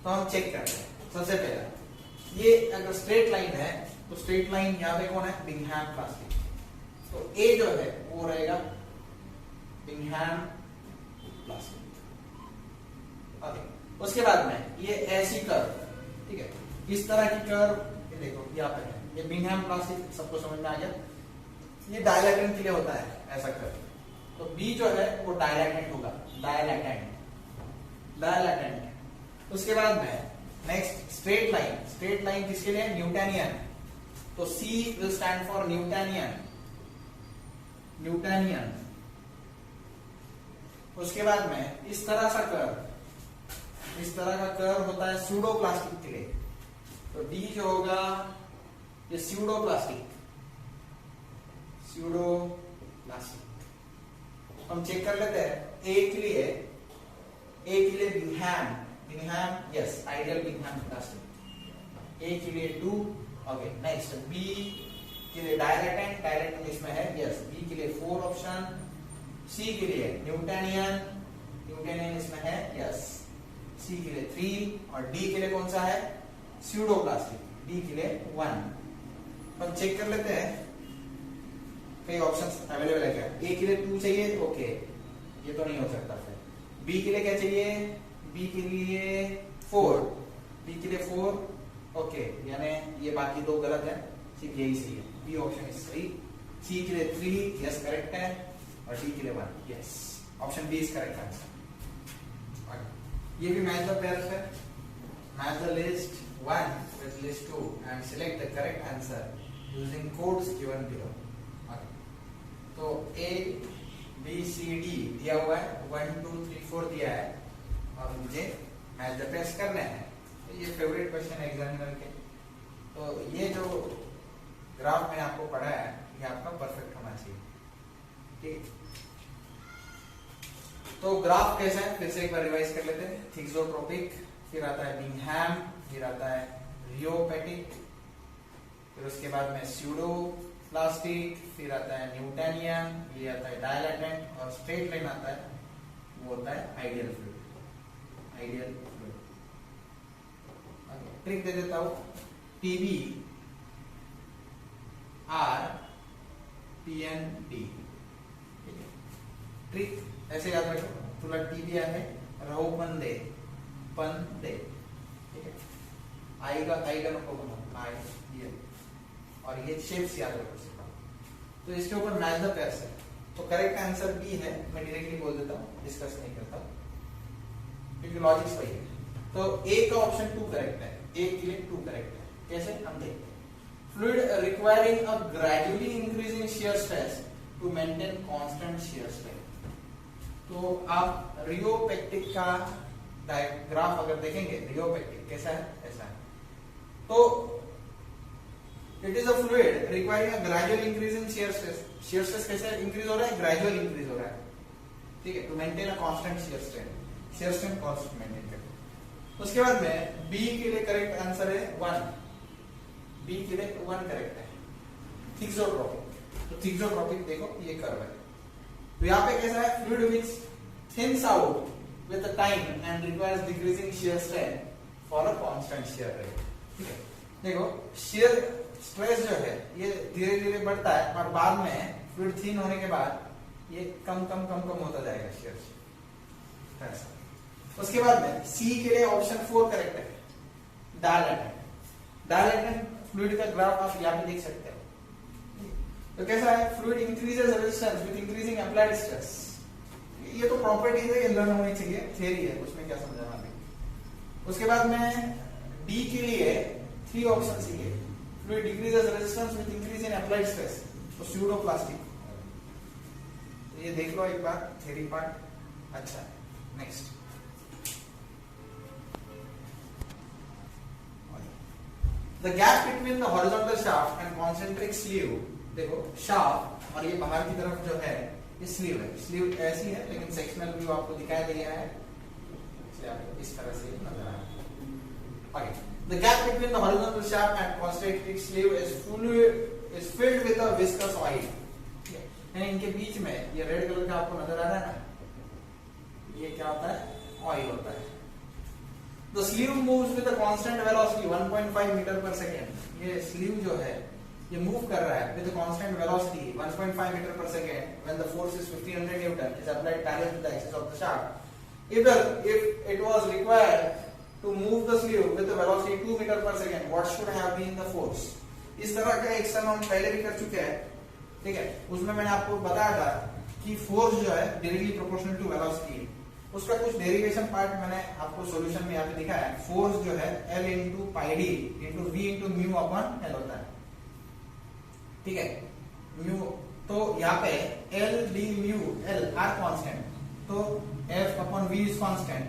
तो हम चेक करते हैं। सबसे पहला ये अगर स्ट्रेट लाइन है तो स्ट्रेट लाइन यहाँ पे कौन है, बिंगहैम प्लास्टिक, तो ए जो है वो रहेगा बिंगहैम प्लास्टिक। ओके, उसके बाद में ये ऐसी कर्व, ठीक है, इस तरह की कर्व, ये देखो यहाँ पे है, ये बिंगहैम प्लास्टिक, सबको समझ में आ गया। ये डायलैटेंट के लिए होता है ऐसा कर्व, तो बी जो है वो डायलैटेंट होगा, डायलैटेंट, डायलैटेंट। उसके बाद में next straight line, straight line किसके लिए, न्यूटोनियन, तो C will stand for Newtonian, Newtonian. उसके बाद में इस तरह सा कर्व, इस तरह का कर्व होता है स्यूडोप्लास्टिक के लिए, तो डी जो होगा ये स्यूडोप्लास्टिक, स्यूडोप्लास्टिक। हम चेक कर लेते हैं ए के लिए, ए के लिए बिंगहैम, बिंगहैम यस आइडियल बिंगहैम प्लास्टिक, ए के लिए 2। ओके, नेक्स्ट बी के लिए डायलैटेंट, डायलैटेंट इसमें है यस, बी के लिए 4 ऑप्शन, सी के लिए न्यूटोनियन, न्यूटोनियन इसमें है यस, सी के लिए 3, और डी के लिए कौन सा है, स्यूडोप्लास्टिक, डी के लिए 1। हम चेक कर लेते हैं कई ऑप्शंस अवेलेबल है क्या। ए के लिए 2 चाहिए, ओके ये तो नहीं हो सकता। फिर बी के लिए क्या चाहिए, बी के लिए 4, बी के लिए 4, ओके यानी ये बाकी 2 गलत है, सिर्फ यही सही है, बी ऑप्शन इज सही। सी के लिए 3 यस करेक्ट है, और डी के लिए 1। Yes, option B is correct answer. ये भी मैच द पेयर्स है। Match the list 1 with list 2 and select the correct answer using codes given below। तो A B C D दिया हुआ है, 1 2 3 4 दिया है और मुझे मैच द पेयर्स करना है। तो ये फेवरेट क्वेश्चन है एग्जामिनर के। तो ये जो ग्राफ मैंने आपको पढ़ा है ये आपका परफेक्ट होना चाहिए, ठीक। तो ग्राफ कैसा है फिर से एक बार रिवाइज कर लेते हैं। थिक्सोट्रोपिक, फिर आता है बिंघम, फिर आता है रियोपेटिक, फिर उसके बाद में स्यूडो प्लास्टिक, फिर आता है न्यूटनियन, ये आता है डायलेटेंट और स्ट्रेट लाइन आता है, वो होता है ideal fluid. Ideal fluid trick दे देता हूं, TB R PN D. Trick ऐसे याद रखो, तुला टीबी आहे राहू पण दे, ठीक है। आएगा नको बनो, आई ये और ये शेप्स याद रखो। तो इसके ऊपर मैच द पेयर्स है, तो करेक्ट आंसर बी है। मैं डायरेक्टली बोल देता हूँ, डिस्कस नहीं करता क्योंकि लॉजिक सही है। तो ए का ऑप्शन 2 करेक्ट है, ए के लिए 2 करेक्ट है। कैसे हम देखते हैं। Fluid requiring a gradually increasing shear stress to maintain constant shear strength. तो आप रियोपेक्टिक का ग्राफ अगर देखेंगे, रियोपेक्टिक कैसा है, ऐसा है। तो it is a fluid requiring a gradual increase in shear stress. Shear stress कैसे इंक्रीज हो रहा है, ग्रेजुअल इंक्रीज हो रहा है, ठीक है। To maintain a constant shear strength, shear strength constant maintain करना। उसके बाद में बी के लिए करेक्ट आंसर है 1, बी के लिए 1 करेक्ट है। थिक्सोट्रोपिक, तो थिक्सोट्रोपिक देखो ये कर्व है। तो यहाँ पे कैसा है, fluid which thins out with the time and requires decreasing shear strength for a constant shear rate, ठीक है। देखो shear stress जो है ये धीरे धीरे बढ़ता है और बाद में फ्लूइड थिन होने के बाद ये कम होता जाएगा shear ऐसा। उसके बाद में सी के लिए ऑप्शन 4 करेक्ट है, डायलेटेंट फ्लूइड का ग्राफ आप यहाँ पे देख सकते हो। तो कैसा है, fluid increases resistance with increasing applied stress. ये तो प्रॉपर्टीज है, ये लर्न होनी चाहिए, थ्योरी है, उसमें क्या समझाना अभी। उसके बाद में डी के लिए 3 ऑप्शन चाहिए, fluid decreases resistance with increase in applied stress, तो स्यूडो प्लास्टिक। ये देख लो एक बार थ्योरी पार्ट। अच्छा, next the gap between the horizontal shaft and concentric sleeve. देखो शाफ्ट और ये बाहर की तरफ जो है ये स्लीव है, स्लीव ऐसी है लेकिन सेक्शनल व्यू आपको दिखाया गया है, इसलिए आपको इस तरह से नजर आ रहा है। Okay, the gap between the horizontal shaft and concentric sleeve is filled with a viscous oil. यानी इनके बीच में ये रेड कलर का आपको नजर आ रहा है ना, ये क्या होता है, ऑयल होता है। The sleeve moves with a constant velocity 1.5 metre पर सेकेंड। ये स्लीव जो है ये मूव कर रहा है विद कांस्टेंट वेलोसिटी 1.5 मीटर पर second when the force is 1500 newton is applied parallel to the axis of the shaft. if it was required to move the sleeve with a velocity 2 metre पर second, what should have been the force? इस तरह का एक सम हम पहले भी कर चुके हैं, ठीक है। उसमें मैंने आपको बताया था कि फोर्स जो है डायरेक्टली प्रोपोर्शनल टू वेलोसिटी, उसका कुछ डेरिवेशन पार्ट मैंने आपको सॉल्यूशन में यहाँ पे दिखाया है। फोर्स जो है L into pi d into V into mu upon L होता है, ठीक है। म्यू तो यहाँ पे L d mu L are constant, तो F upon V is constant,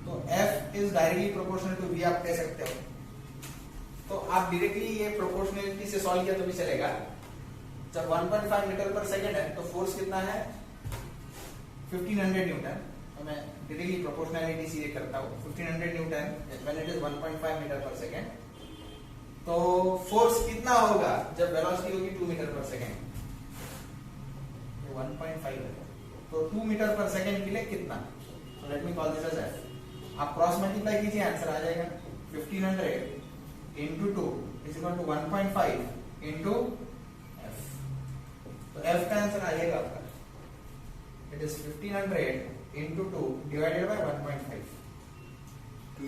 तो F is directly proportional to V आप कह सकते हो। तो आप डायरेक्टली ये प्रोपोर्शनलिटी से सॉल्व किया तो भी चलेगा। जब 1.5 मीटर पर सेकेंड है तो फोर्स कितना है 1500 न्यूटन, तो मैं डायरेक्टली प्रोपोर्शनलिटी से ये करता हूँ 1500 newton when it is 1.5 metre पर सेकेंड। तो फोर्स कितना होगा जब वेलोसिटी होगी 2 मीटर पर सेकेंड, 1.5 है, तो 2 मीटर पर सेकेंड के लिए कितना, तो let me call this as F. आप क्रॉस मल्टीप्लाई कीजिए, आंसर आ जाएगा 1500 into 2 is equal to 1.5 into f। तो f का आंसर आ जाएगा आपका, it is 1500 into 2 divided by 1.5।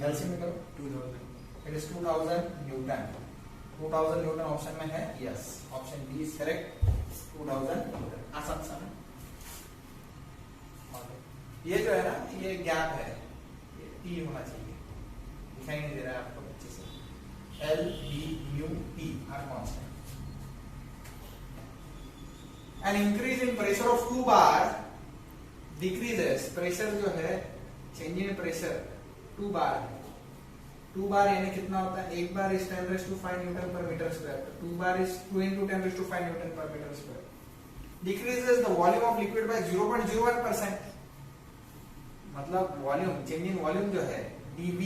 LCM में करो 2000, it is 2000 newton. 2000 newton option में है, yes, option B is correct, 2000 newton. आसान सा है। ये जो है ना, ये गैप है, ये टी होना चाहिए, दिखाई नहीं दे रहा है आपको अच्छे से। L B mu T are constant. An increase in pressure of 2 bar decreases, pressure जो है, चेंज इन प्रेशर 2 बार है, 2 बार यानी कितना होता है, 1 बार इज 10⁵ न्यूटन पर metre square, 2 bar is 2 into 10⁵ newton पर metre square. Decreases the volume of liquid by 0.01%, मतलब वॉल्यूम, चेंज इन वॉल्यूम जो है dV,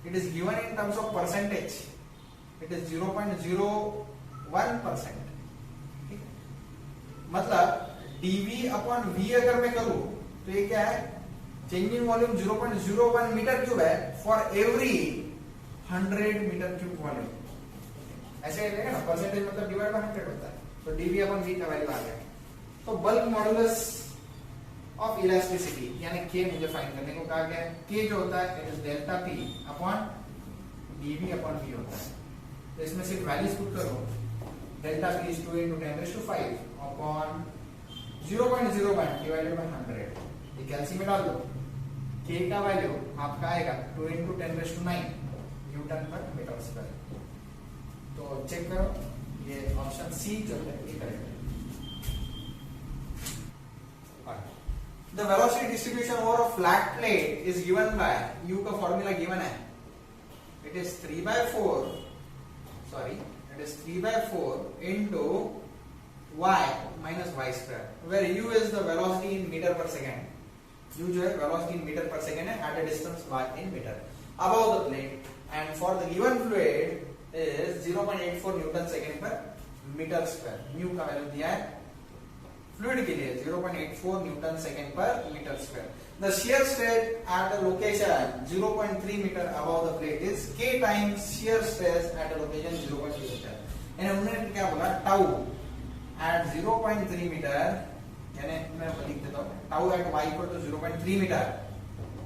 it is given in terms of percentage, it is 0.01%, मतलब dV upon V अगर मैं करूं तो ये क्या है, change in volume 0.01 metre cube है for every 100 metre cube volume. ऐसे रहेगा ना, परसेंटेज मतलब डिवाइड बाय 100 होता है, तो dV अपॉन V का वैल्यू आ गया। तो बल्क मॉडुलस ऑफ इलास्टिसिटी यानी K मुझे फाइंड करने को कहा गया है। K जो होता है it is delta P upon dV upon V होता है। तो इसमें सिर्फ वैल्यूज पुट करो, delta P is 2 into 10⁵ upon 0.01 divided by 100, ये कैलसी में डाल दो। K का वैल्यू आपका आएगा 2 into 10⁹ न्यूटन पर मीटर स्क्वायर। तो चेक करो, ये ऑप्शन सी जो है ये करेक्ट है। The velocity distribution over a flat plate is given by, U का फॉर्मूला गिवन है, it is 3/4 into y minus y square, where U is the velocity in meter per second, U जो है velocity in meter per second है at a distance y in meter above the plate, and for the given fluid is 0.84 newton second पर metre square. Mu का value दिया है fluid के लिए 0.84 newton second पर metre square. The shear stress at a location 0.3 meter above the plate is K times shear stress at a location 0.3 meter। यानी उन्होंने क्या बोला, टाउ at 0.3 meter, यानी मैं लिख देता हूँ, tau at y equal to 0.3 meter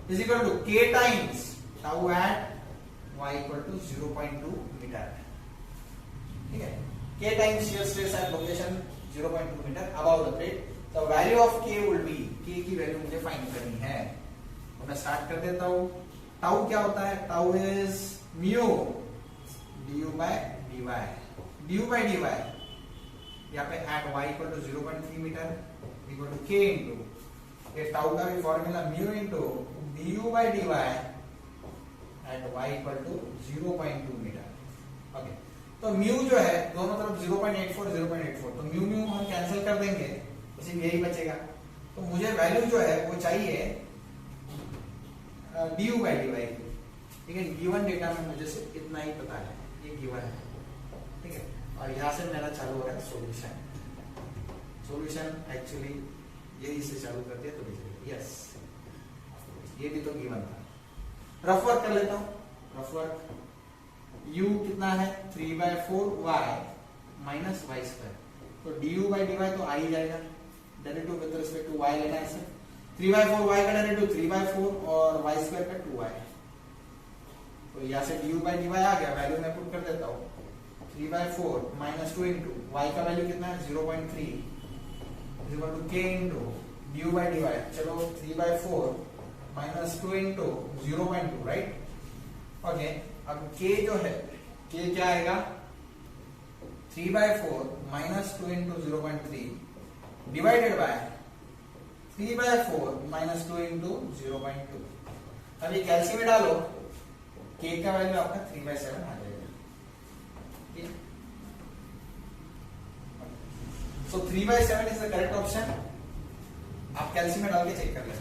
is equal to K times tau at y equal to 0.2 meter। ठीक है, K times shear stress at location 0.2 meter above the plate, the value of K will be, K की value मुझे find करनी है। तो मैं start कर देता हूँ। टाउ क्या होता है, tau is mu du by dy, यहाँ पे at y equal to 0.3 meter equal to K into, ये टाउ का भी formula mu into du by dy at y equal to 0.2 meter। Okay, तो म्यू जो है दोनों तरफ 0.84, तो म्यू म्यू हम कैंसिल कर देंगे, सिर्फ यही बचेगा। तो मुझे वैल्यू जो है वो चाहिए du by dy की। ठीक है, गिवन डेटा में मुझे सिर्फ इतना ही पता है, ये गिवन है। ठीक है, और यहाँ से मेरा चालू हो रहा है सॉल्यूशन एक्चुअली यही से चालू कर दिया तो यस, ये भी तो गिवन था। रफ वर्क कर लेता हूँ, रफ वर्क। u कितना है 3/4y minus y square, तो du by dy तो आ ही जाएगा, derivative with respect to y लेना है इसे। 3/4y का डेरिवेटिव 3/4 और y square का 2y, तो यहाँ से du by dy आ गया, वैल्यू मैं पुट कर देता हूँ 3/4 minus 2 into y का वैल्यू कितना है 0.3 is equal to k into du by dy। चलो 3/4 minus 2 into 0.2 राइट। ओके, अब k जो है, k क्या आएगा 3/4 minus 2 into 0.3 divided by 3/4 minus 2 into 0.2। अभी कैलसी में डालो, k का वैल्यू आपका 3/7 आ जाएगा। So 3/7 is the correct option। आप कैलसी में डाल के चेक कर लें।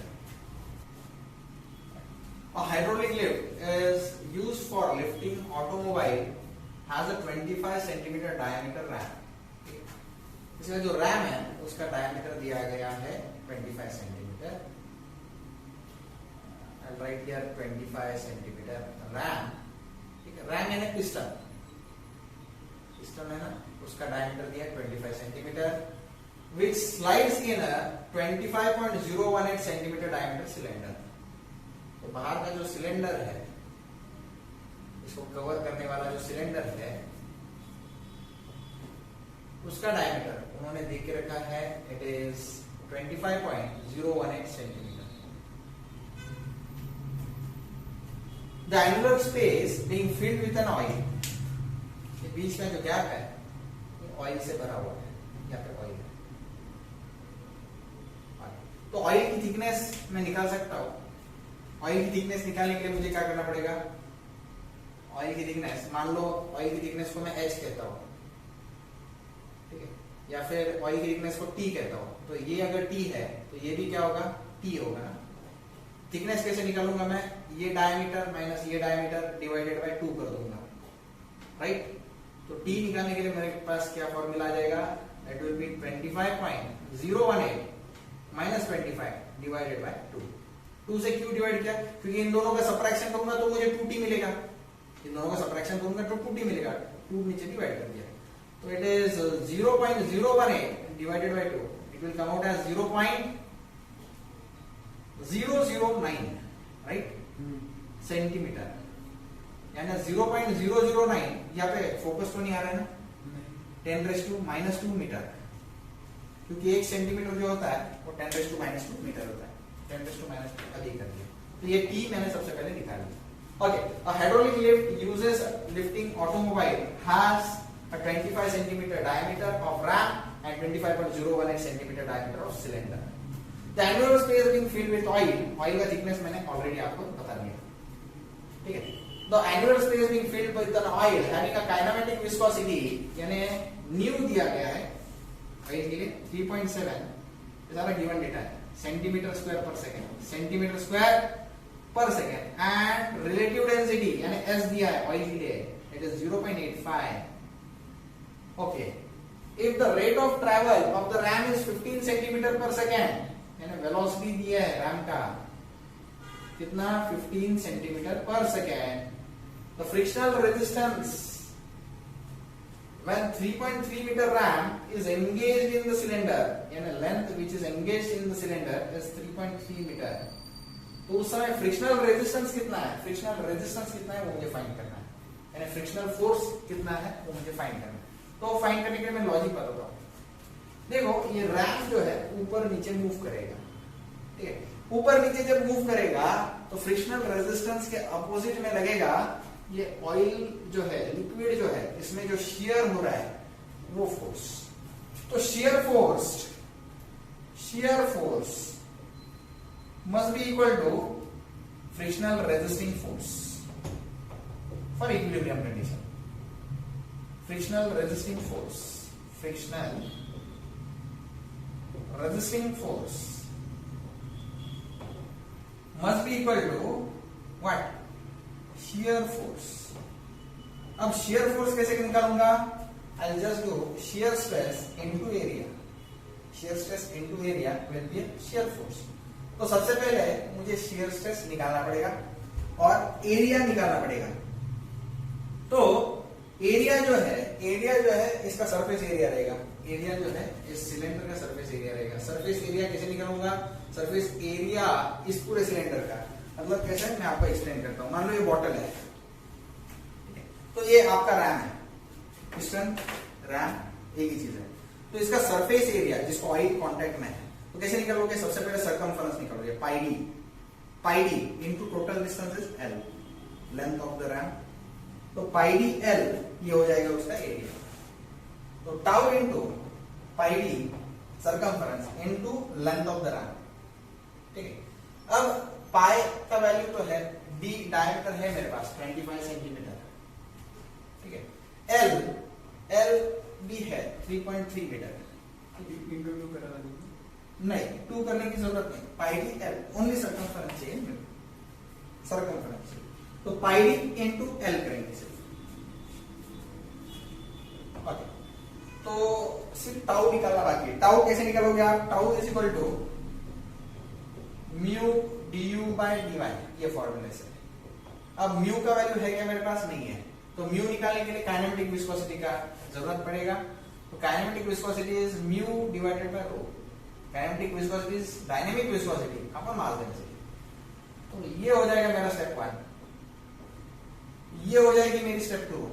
A hydraulic lift is used for lifting automobile, has a 25 centimeter diameter ram। इसका जो रैम है उसका डायमीटर दिया गया है 25 centimetre. I'll write here 25 centimeter RAM. ठीक है, रैम यानी पिस्टन, पिस्टन है ना, उसका डायमीटर दिया है 25 centimetre, which slides in a 25.018 centimeter diameter cylinder। तो बाहर का जो सिलेंडर है, इसको कवर करने वाला जो सिलेंडर है, उसका डायमीटर उन्होंने देख के रखा है, it is 25.018 centimetre. The annular space being filled with an oil, ये बीच में जो गैप है ये ऑयल से भरा हुआ है, यहाँ पे ऑयल है। तो ऑयल की थिकनेस मैं निकाल सकता हूं। ऑयल की थिकनेस निकालने के लिए मुझे क्या करना पड़ेगा, ऑयल की थिकनेस, मान लो ऑयल की थिकनेस को मैं H कहता हूं, ठीक है, या फिर ऑयल की थिकनेस को T कहता हूं, तो ये अगर T है तो ये भी क्या होगा, T होगा ना। थिकनेस कैसे निकालूंगा मैं, ये डायमीटर माइनस ये डायमीटर डिवाइडेड बाय 2 कर दूंगा, राइट। तो T निकालने के लिए मेरे पास क्या फॉर्मूला आ जाएगा, that will B 25.018 minus 25 divided by 2। 2 से क्यों डिवाइड किया, क्योंकि इन दोनों का सबट्रैक्शन करूंगा तो मुझे 2T मिलेगा, इन दोनों का सबट्रैक्शन करूंगा तो 2T मिलेगा, 2 नीचे डिवाइड कर दिया, तो it is 0.018 divided by 2, it will come out as 0.009, right, centimetre, यानी 0.009, यहाँ पे फोकस तो नहीं आ रहा है ना, 10⁻⁻² मीटर, क्योंकि 1 सेंटीमीटर जो होता है वो 10⁻⁻² मीटर होता है, 10⁻² अधिक कर दिया, तो ये T मैंने सबसे पहले निकाल लिया। Okay, a hydraulic lift uses lifting automobile has a 25 centimeter diameter of ram and 25.018 centimeter diameter of cylinder. The annular space being filled with oil, oil का thickness मैंने already आपको बता दिया, ठीक है। The annular space being filled with an oil having a kinematic viscosity, यानी new दिया गया है ऑयल के लिए 3.7, ये सारा गिवन डेटा है, सेंटीमीटर स्क्वायर पर सेकेंड, सेंटीमीटर स्क्वायर पर सेकेंड, एंड रिलेटिव डेंसिटी यानी S दिया है ऑयल के लिए, it is 0.85। Okay, if the rate of travel of the RAM is 15 centimetre पर सेकेंड, यानी वेलोसिटी दिया है रैम का कितना, 15 सेंटीमीटर पर second, the frictional resistance when 3.3 meter ram is engaged in the cylinder, यानी length which is engaged in the cylinder is 3.3 meter, तो उस समय फ्रिक्शनल रेजिस्टेंस कितना है, फ्रिक्शनल रेजिस्टेंस कितना है वो मुझे फाइंड करना है, यानी फ्रिक्शनल फोर्स कितना है वो मुझे फाइंड करना है। तो फाइंड करने के लिए मैं लॉजिक बताता हूं। देखो ये रैम जो है ऊपर नीचे मूव करेगा, ठीक है, ऊपर नीचे जब मूव करेगा तो फ्रिक्शनल रेजिस्टेंस के अपोजिट में लगेगा ये ऑयल जो है, लिक्विड जो है, इसमें जो शियर हो रहा है वो फोर्स, तो shear force must be equal to frictional resisting force for equilibrium condition. Frictional resisting force must be equal to what? Shear force. अब shear force कैसे निकालूंगा, I'll just do shear stress into area. Shear stress into area will be a shear force. तो सबसे पहले मुझे shear stress निकालना पड़ेगा और एरिया निकालना पड़ेगा। तो एरिया जो है इसका सरफेस एरिया रहेगा, एरिया जो है इस सिलेंडर का सरफेस एरिया रहेगा। सरफेस एरिया कैसे निकालूंगा, सरफेस एरिया इस पूरे सिलेंडर का, मतलब कैसे, मैं आपको एक्सप्लेन करता हूं। मान लो ये बॉटल है, तो ये आपका रैम है, पिस्टन रैम एक ही चीज है, तो इसका सरफेस एरिया जिसको ऑयल कांटेक्ट में है, तो कैसे निकालोगे, सबसे पहले सर्कमफरेंस निकालोगे, pi D into total distance is L, length of the ram, तो पाई डी L ये हो जाएगा उसका एरिया, तो tau into pi D circumference into length of the RAM, ठीक है। अब पाई का वैल्यू तो है, डी डायमीटर है मेरे पास 25 सेंटीमीटर, ठीक है, L भी है 3.3 मीटर, नहीं 2 करने की जरूरत नहीं, पाई डी L ओनली सर्कमफरेंस चाहिए, सर्कमफरेंस, तो पाई डी इनटू L करेंगे सिर्फ, ओके। तो सिर्फ टाउ निकालना बाकी है। टाउ कैसे निकालोगे आप, tau is equal to mu du by dy, ये फॉर्मूले से। अब म्यू का वैल्यू है क्या मेरे पास, नहीं है, तो म्यू निकालने के लिए काइनेमेटिक विस्कोसिटी का जरूरत पड़ेगा, तो kinematic viscosity is mu divided by rho, kinematic viscosity is dynamic viscosity upon mass density, तो ये हो जाएगा मेरा स्टेप 1, ये हो जाएगी मेरी स्टेप 2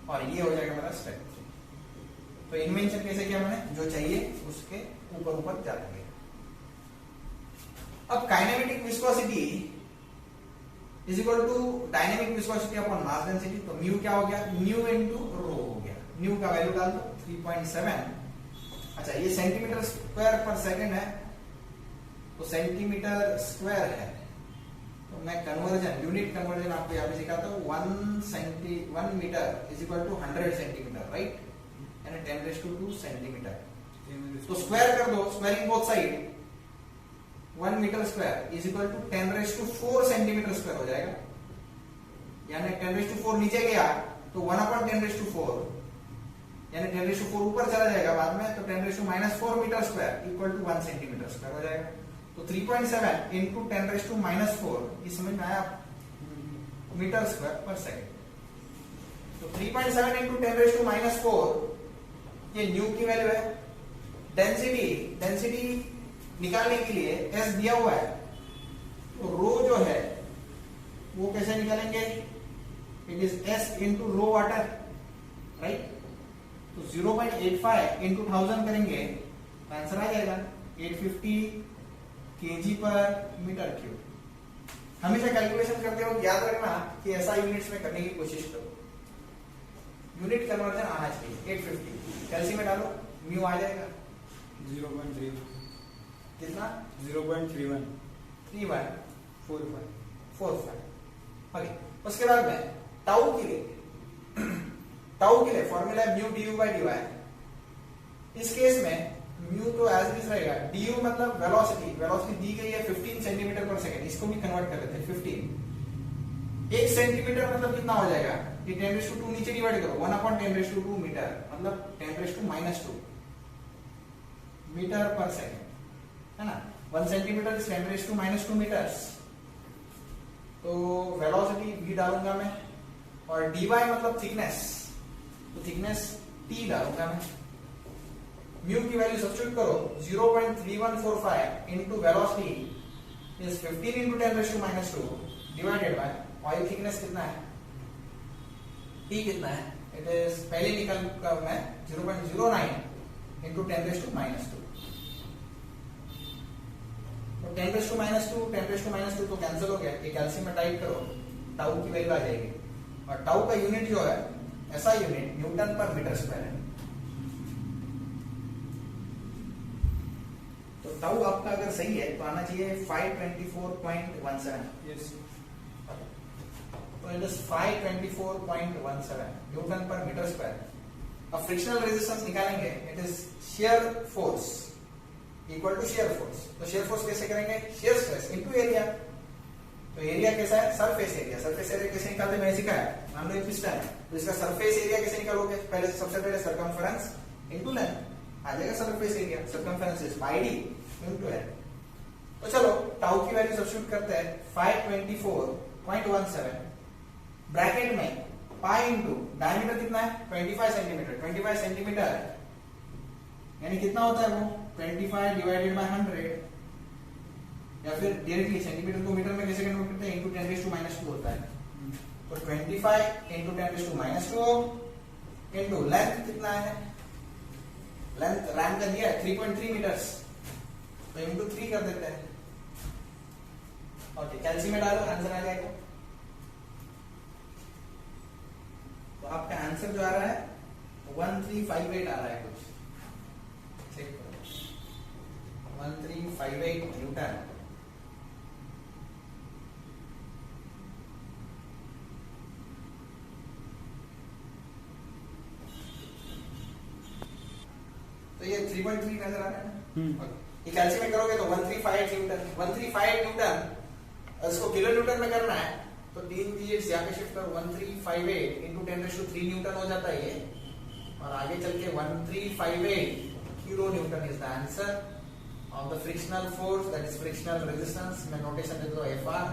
और ये हो जाएगा मेरा स्टेप 3। तो इन्वेंशन कैसे किया मैंने, जो चाहिए उसके ऊपर जाते हैं। अब kinematic viscosity is equal to dynamic viscosity upon mass density. तो म्यू क्या हो गया, न्यू इनटू रो हो गया। न्यू का वैल्यू डाल दो 3.7। अच्छा ये सेंटीमीटर स्क्वायर पर सेकंड है, तो सेंटीमीटर स्क्वायर है, तो मैं कन्वर्जन यूनिट कन्वर्जन आपको यहाँ पे सिखाता हूँ। 1 metre is equal to 100 centimetre, right, यानी 10⁻² सेंटीमीटर। तो स्क्वायर कर दो, squaring both side, 1 metre square is equal to 10⁻⁴ centimetre square हो जाएगा, यानी 10⁻⁴ नीचे गया तो 1/10⁻⁴, यानी 10⁻⁴ ऊपर चला जाएगा बाद में, तो 10⁻⁻⁴ metre square equal to 1 centimetre square हो जाएगा। तो 3.7 इंटू 10⁻⁻⁴, ये समझ में आया, मीटर स्क्वायर पर सेकंड। तो 3.7 इंटू 10⁻⁻⁴, ये न्यू की वैल्यू है। डेंसिटी निकालने के लिए एस दिया हुआ है, तो रो जो है वो कैसे निकालेंगे, it is S into rho water, right. तो 0.85 इंटू 1000 करेंगे, आंसर आ जाएगा 850 kg पर मीटर क्यूब। हमेशा कैलकुलेशन करते वक्त याद रखना कि ऐसा यूनिट्स में करने की कोशिश करो, यूनिट कन्वर्जन आना चाहिए। 850 कैलसी में डालो, म्यू आ जाएगा 0.31 कितना, 0.31 3145। ओके, उसके बाद में टाउ के लिए फॉर्मूला है mu D U by D Y. इस केस में म्यू तो एज इट इज रहेगा, डी यू मतलब वेलोसिटी दी गई है 15 सेंटीमीटर पर सेकंड, इसको भी कन्वर्ट कर देते हैं 15। 1 सेंटीमीटर मतलब कितना हो जाएगा, ये 10⁻² नीचे डिवाइड करो, 1/10⁻² मीटर मतलब 10⁻⁻² मीटर पर सेकंड, है ना। 1 सेंटीमीटर इज 10⁻⁻² मीटर्स। तो वेलोसिटी v डालूंगा मैं, और dy मतलब थिकनेस, तो थिकनेस t डालूंगा मैं। म्यू की वैल्यू सब्स्टिट्यूट करो, 0.3145 into velocity is 15 into 10⁻⁻² divided by oil thickness कितना है, t कितना है, इट इज पहले निकाल कर मैं 0.09 इंटू 10⁻⁻²। तो 10⁻⁻² तो कैंसिल हो गया, ये कैल्शियम में टाइप करो, टाउ की वैल्यू आ जाएगी। और टाउ का यूनिट जो है, ऐसा यूनिट न्यूटन पर मीटर स्क्वायर है। तो टाउ आपका अगर सही है तो आना चाहिए 524.17। यस, तो इट इज 524.17 न्यूटन पर मीटर स्क्वायर। अब फ्रिक्शनल रेजिस्टेंस निकालेंगे, it is shear force equal to shear force. तो शियर फोर्स कैसे करेंगे, शियर स्ट्रेस इनटू एरिया। तो एरिया कैसा है, सरफेस एरिया। सरफेस एरिया कैसे निकालते मैंने सिखाया, मान लो एक पिस्टन है, तो इसका सरफेस एरिया कैसे निकालोगे, पहले सबसे पहले सर्कमफरेंस इनटू लेंथ आ जाएगा surface area. Circumference is pi D into L. तो चलो टाउ की वैल्यू सब्स्टिट्यूट करते हैं, 524.17 ब्रैकेट में पाई इनटू डायमीटर कितना है 25 सेंटीमीटर। 25 सेंटीमीटर यानी कितना होता है वो 25 डिवाइडेड बाय 100, या फिर डायरेक्टली सेंटीमीटर को मीटर में कैसे कन्वर्ट करते हैं, इनटू 10⁻⁻² होता है। तो 25 इंटू 10⁻⁻² इंटू लेंथ कितना है, लेंथ रैम का दिया है 3.3 मीटर्स, तो इंटू 3 कर देते हैं। ओके, कैल्सी में डालो, आंसर आ जाएगा। तो आपका आंसर जो आ रहा है 1358 आ रहा है कुछ, चेक करो, 1358 न्यूटन। तो ये 3.3 नजर आ रहा है ना। ये कैल्सी में करोगे तो 1358 न्यूटन। 1358 न्यूटन इसको किलो न्यूटन में करना है, तो 3 डिजिट्स यहाँ पे शिफ्ट करो, 1358 इंटू 10⁻³ न्यूटन हो जाता है ये, और आगे चल के 1358 kilo Newton is the answer of the frictional force, that is frictional resistance. मैं नोटेशन दे दो FR।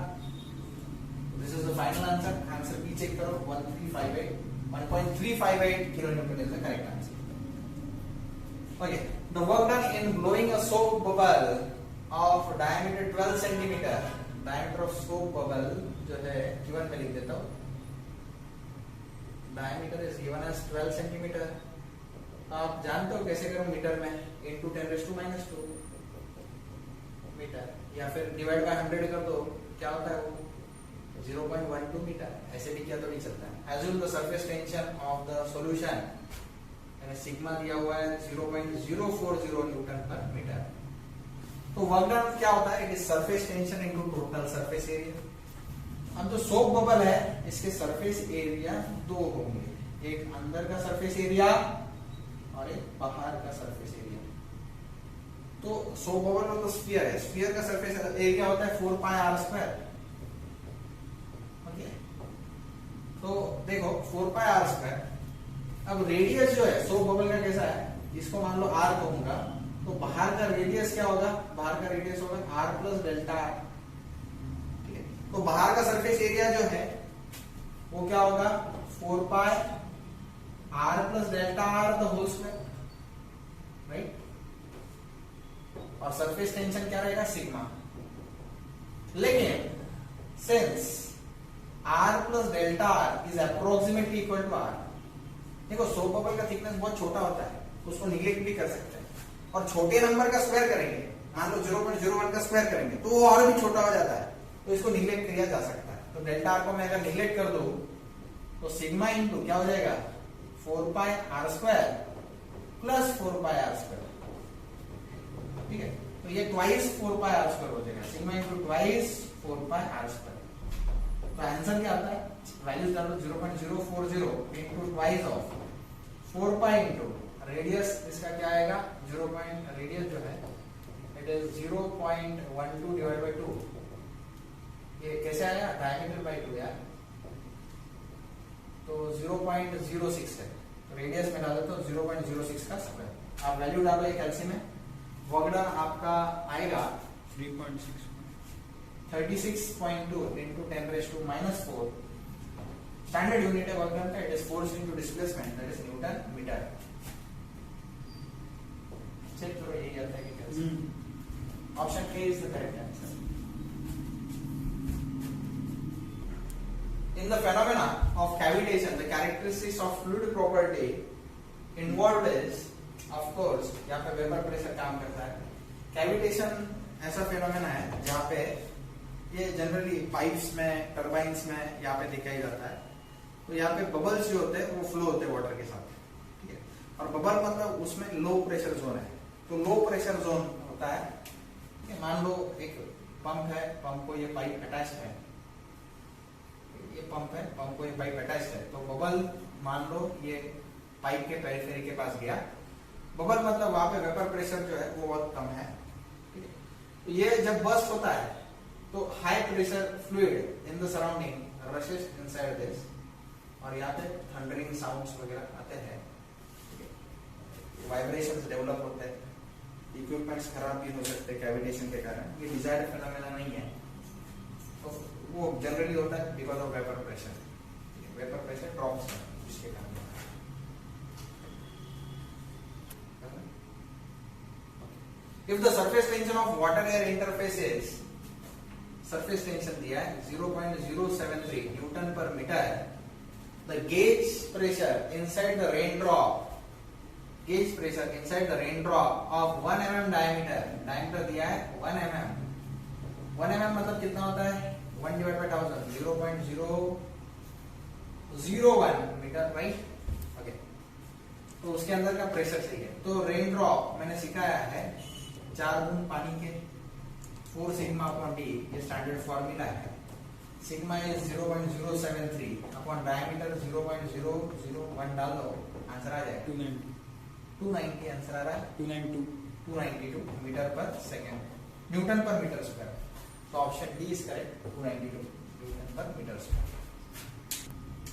This is the final answer. Answer भी चेक करो, 1.358 kilo Newton is the correct answer. Okay, the work done in blowing a soap bubble of diameter 12 centimeter, diameter of soap bubble जो है given में लिख देता हूँ, diameter is given as 12 centimeter। आप जानते हो कैसे करो मीटर में, into 10⁻⁻² मीटर, या फिर डिवाइड बाय 100 कर दो, क्या होता है वो 0.12 मीटर, ऐसे भी किया तो नहीं चलता है। Assume the surface tension of the solution, sigma दिया हुआ है 0.040 न्यूटन पर मीटर। तो वर्क डन क्या होता है, it is surface tension into total surface area. अब जो सोप बबल है इसके सरफेस एरिया दो होंगे, एक अंदर का सरफेस एरिया और एक बाहर का सरफेस एरिया। तो सोप बबल में तो स्फीयर है, स्फीयर का सरफेस एरिया होता है 4 पाई आर स्क्वायर। ओके, तो देखो 4 पाई आर स्क्वायर। अब रेडियस जो है सोप बबल का कैसा है, इसको मान लो आर कहूंगा, तो बाहर का रेडियस क्या होगा, बाहर का रेडियस होगा आर प्लस डेल्टा आर। ठीक है, तो बाहर का सरफेस एरिया जो है वो क्या होगा 4 pi R plus delta R the whole square, right. और सरफेस टेंशन क्या रहेगा सिग्मा। लेकिन since R plus delta R is approximately equal to R, देखो सोप बबल का थिकनेस बहुत छोटा होता है, उसको निगलेक्ट भी कर सकते हैं, और छोटे नंबर का स्क्वायर करेंगे, मान लो 0.01 का स्क्वायर करेंगे तो वो और भी छोटा हो जाता है, तो इसको निगलेक्ट किया जा सकता है। तो डेल्टा आर को मैं अगर निगलेक्ट कर दूं तो सिग्मा इंटू क्या हो जाएगा 4 pi R square plus 4 pi R square. ठीक है, तो ये ट्वाइस 4 पाई आर स्क्वायर हो जाएगा, sigma into twice 4 pi R square. तो आंसर क्या आता है, वैल्यूज डालो 0.040 into twice of 4 pi into radius इसका क्या आएगा रेडियस जो है इट इज 0.12 डिवाइड बाय 2। ये कैसे आया, डायमीटर बाय 2 यार, तो 0.06 है, तो रेडियस में डालो तो 0.06 का स्क्वायर। आप वैल्यू डालो एक एलसी में, वर्क डन आपका आएगा 36.2 इंटू 10⁻⁻⁴। स्टैंडर्ड यूनिट है वर्क डन का, it is force into displacement, that is newton metre. Check करो यही आता है कि कैसे। Option A is the correct answer. In the phenomena of cavitation, the characteristics of fluid property involved is, of course, यहाँ पे vapour pressure काम करता है। कैविटेशन ऐसा फेनोमेना है जहाँ पे ये जनरली पाइप्स में, टरबाइन्स में यहाँ पे दिखाई जाता है। तो यहाँ पे बबल्स जो होते हैं वो फ्लो होते हैं वाटर के साथ, ठीक है। और बबल मतलब उसमें लो प्रेशर जोन है, तो लो प्रेशर जोन होता है। मान लो एक पंप है, पंप को ये पाइप अटैच है, ये पंप है, पंप को ये पाइप अटैच है, तो बबल मान लो ये पाइप के पेरिफेरी के पास गया। बबल मतलब वहां पे वेपर प्रेशर जो है वो बहुत कम है, ठीक है। तो ये जब बर्स्ट होता है तो high pressure fluid in the surrounding rashes inside this, और यहाँ पे थंडरिंग साउंड्स वगैरह आते हैं, वाइब्रेशंस डेवलप होते हैं, इक्विपमेंट्स खराब भी हो सकते हैं कैविटेशन के कारण। ये डिजायर्ड फेनोमेना नहीं है, तो वो जनरली होता है because of vapour pressure. Vapour pressure drops है जिसके कारण। If the surface tension of water air interfaces, surface tension दिया है 0.073 न्यूटन पर metre, the gauge pressure inside the rain drop, gauge pressure inside the rain drop of 1 mm diameter, diameter दिया है 1 mm, 1 mm मतलब कितना होता है 1 divide by 1000, 0.001 metre, right. Okay, तो उसके अंदर का प्रेशर चाहिए। तो रेन ड्रॉप मैंने सिखाया है 4 बूंद पानी के, 4 सिग्मा अपॉन डी, ये स्टैंडर्ड फॉर्मूला है। सिग्मा इज 0.073 अपॉन डायमीटर 0.001 डाल दो, आंसर आ जाएगा 290 आंसर आ रहा है 292 मीटर पर सेकेंड, न्यूटन पर मीटर स्क्वायर। तो option D is correct, 292 newton पर metre square.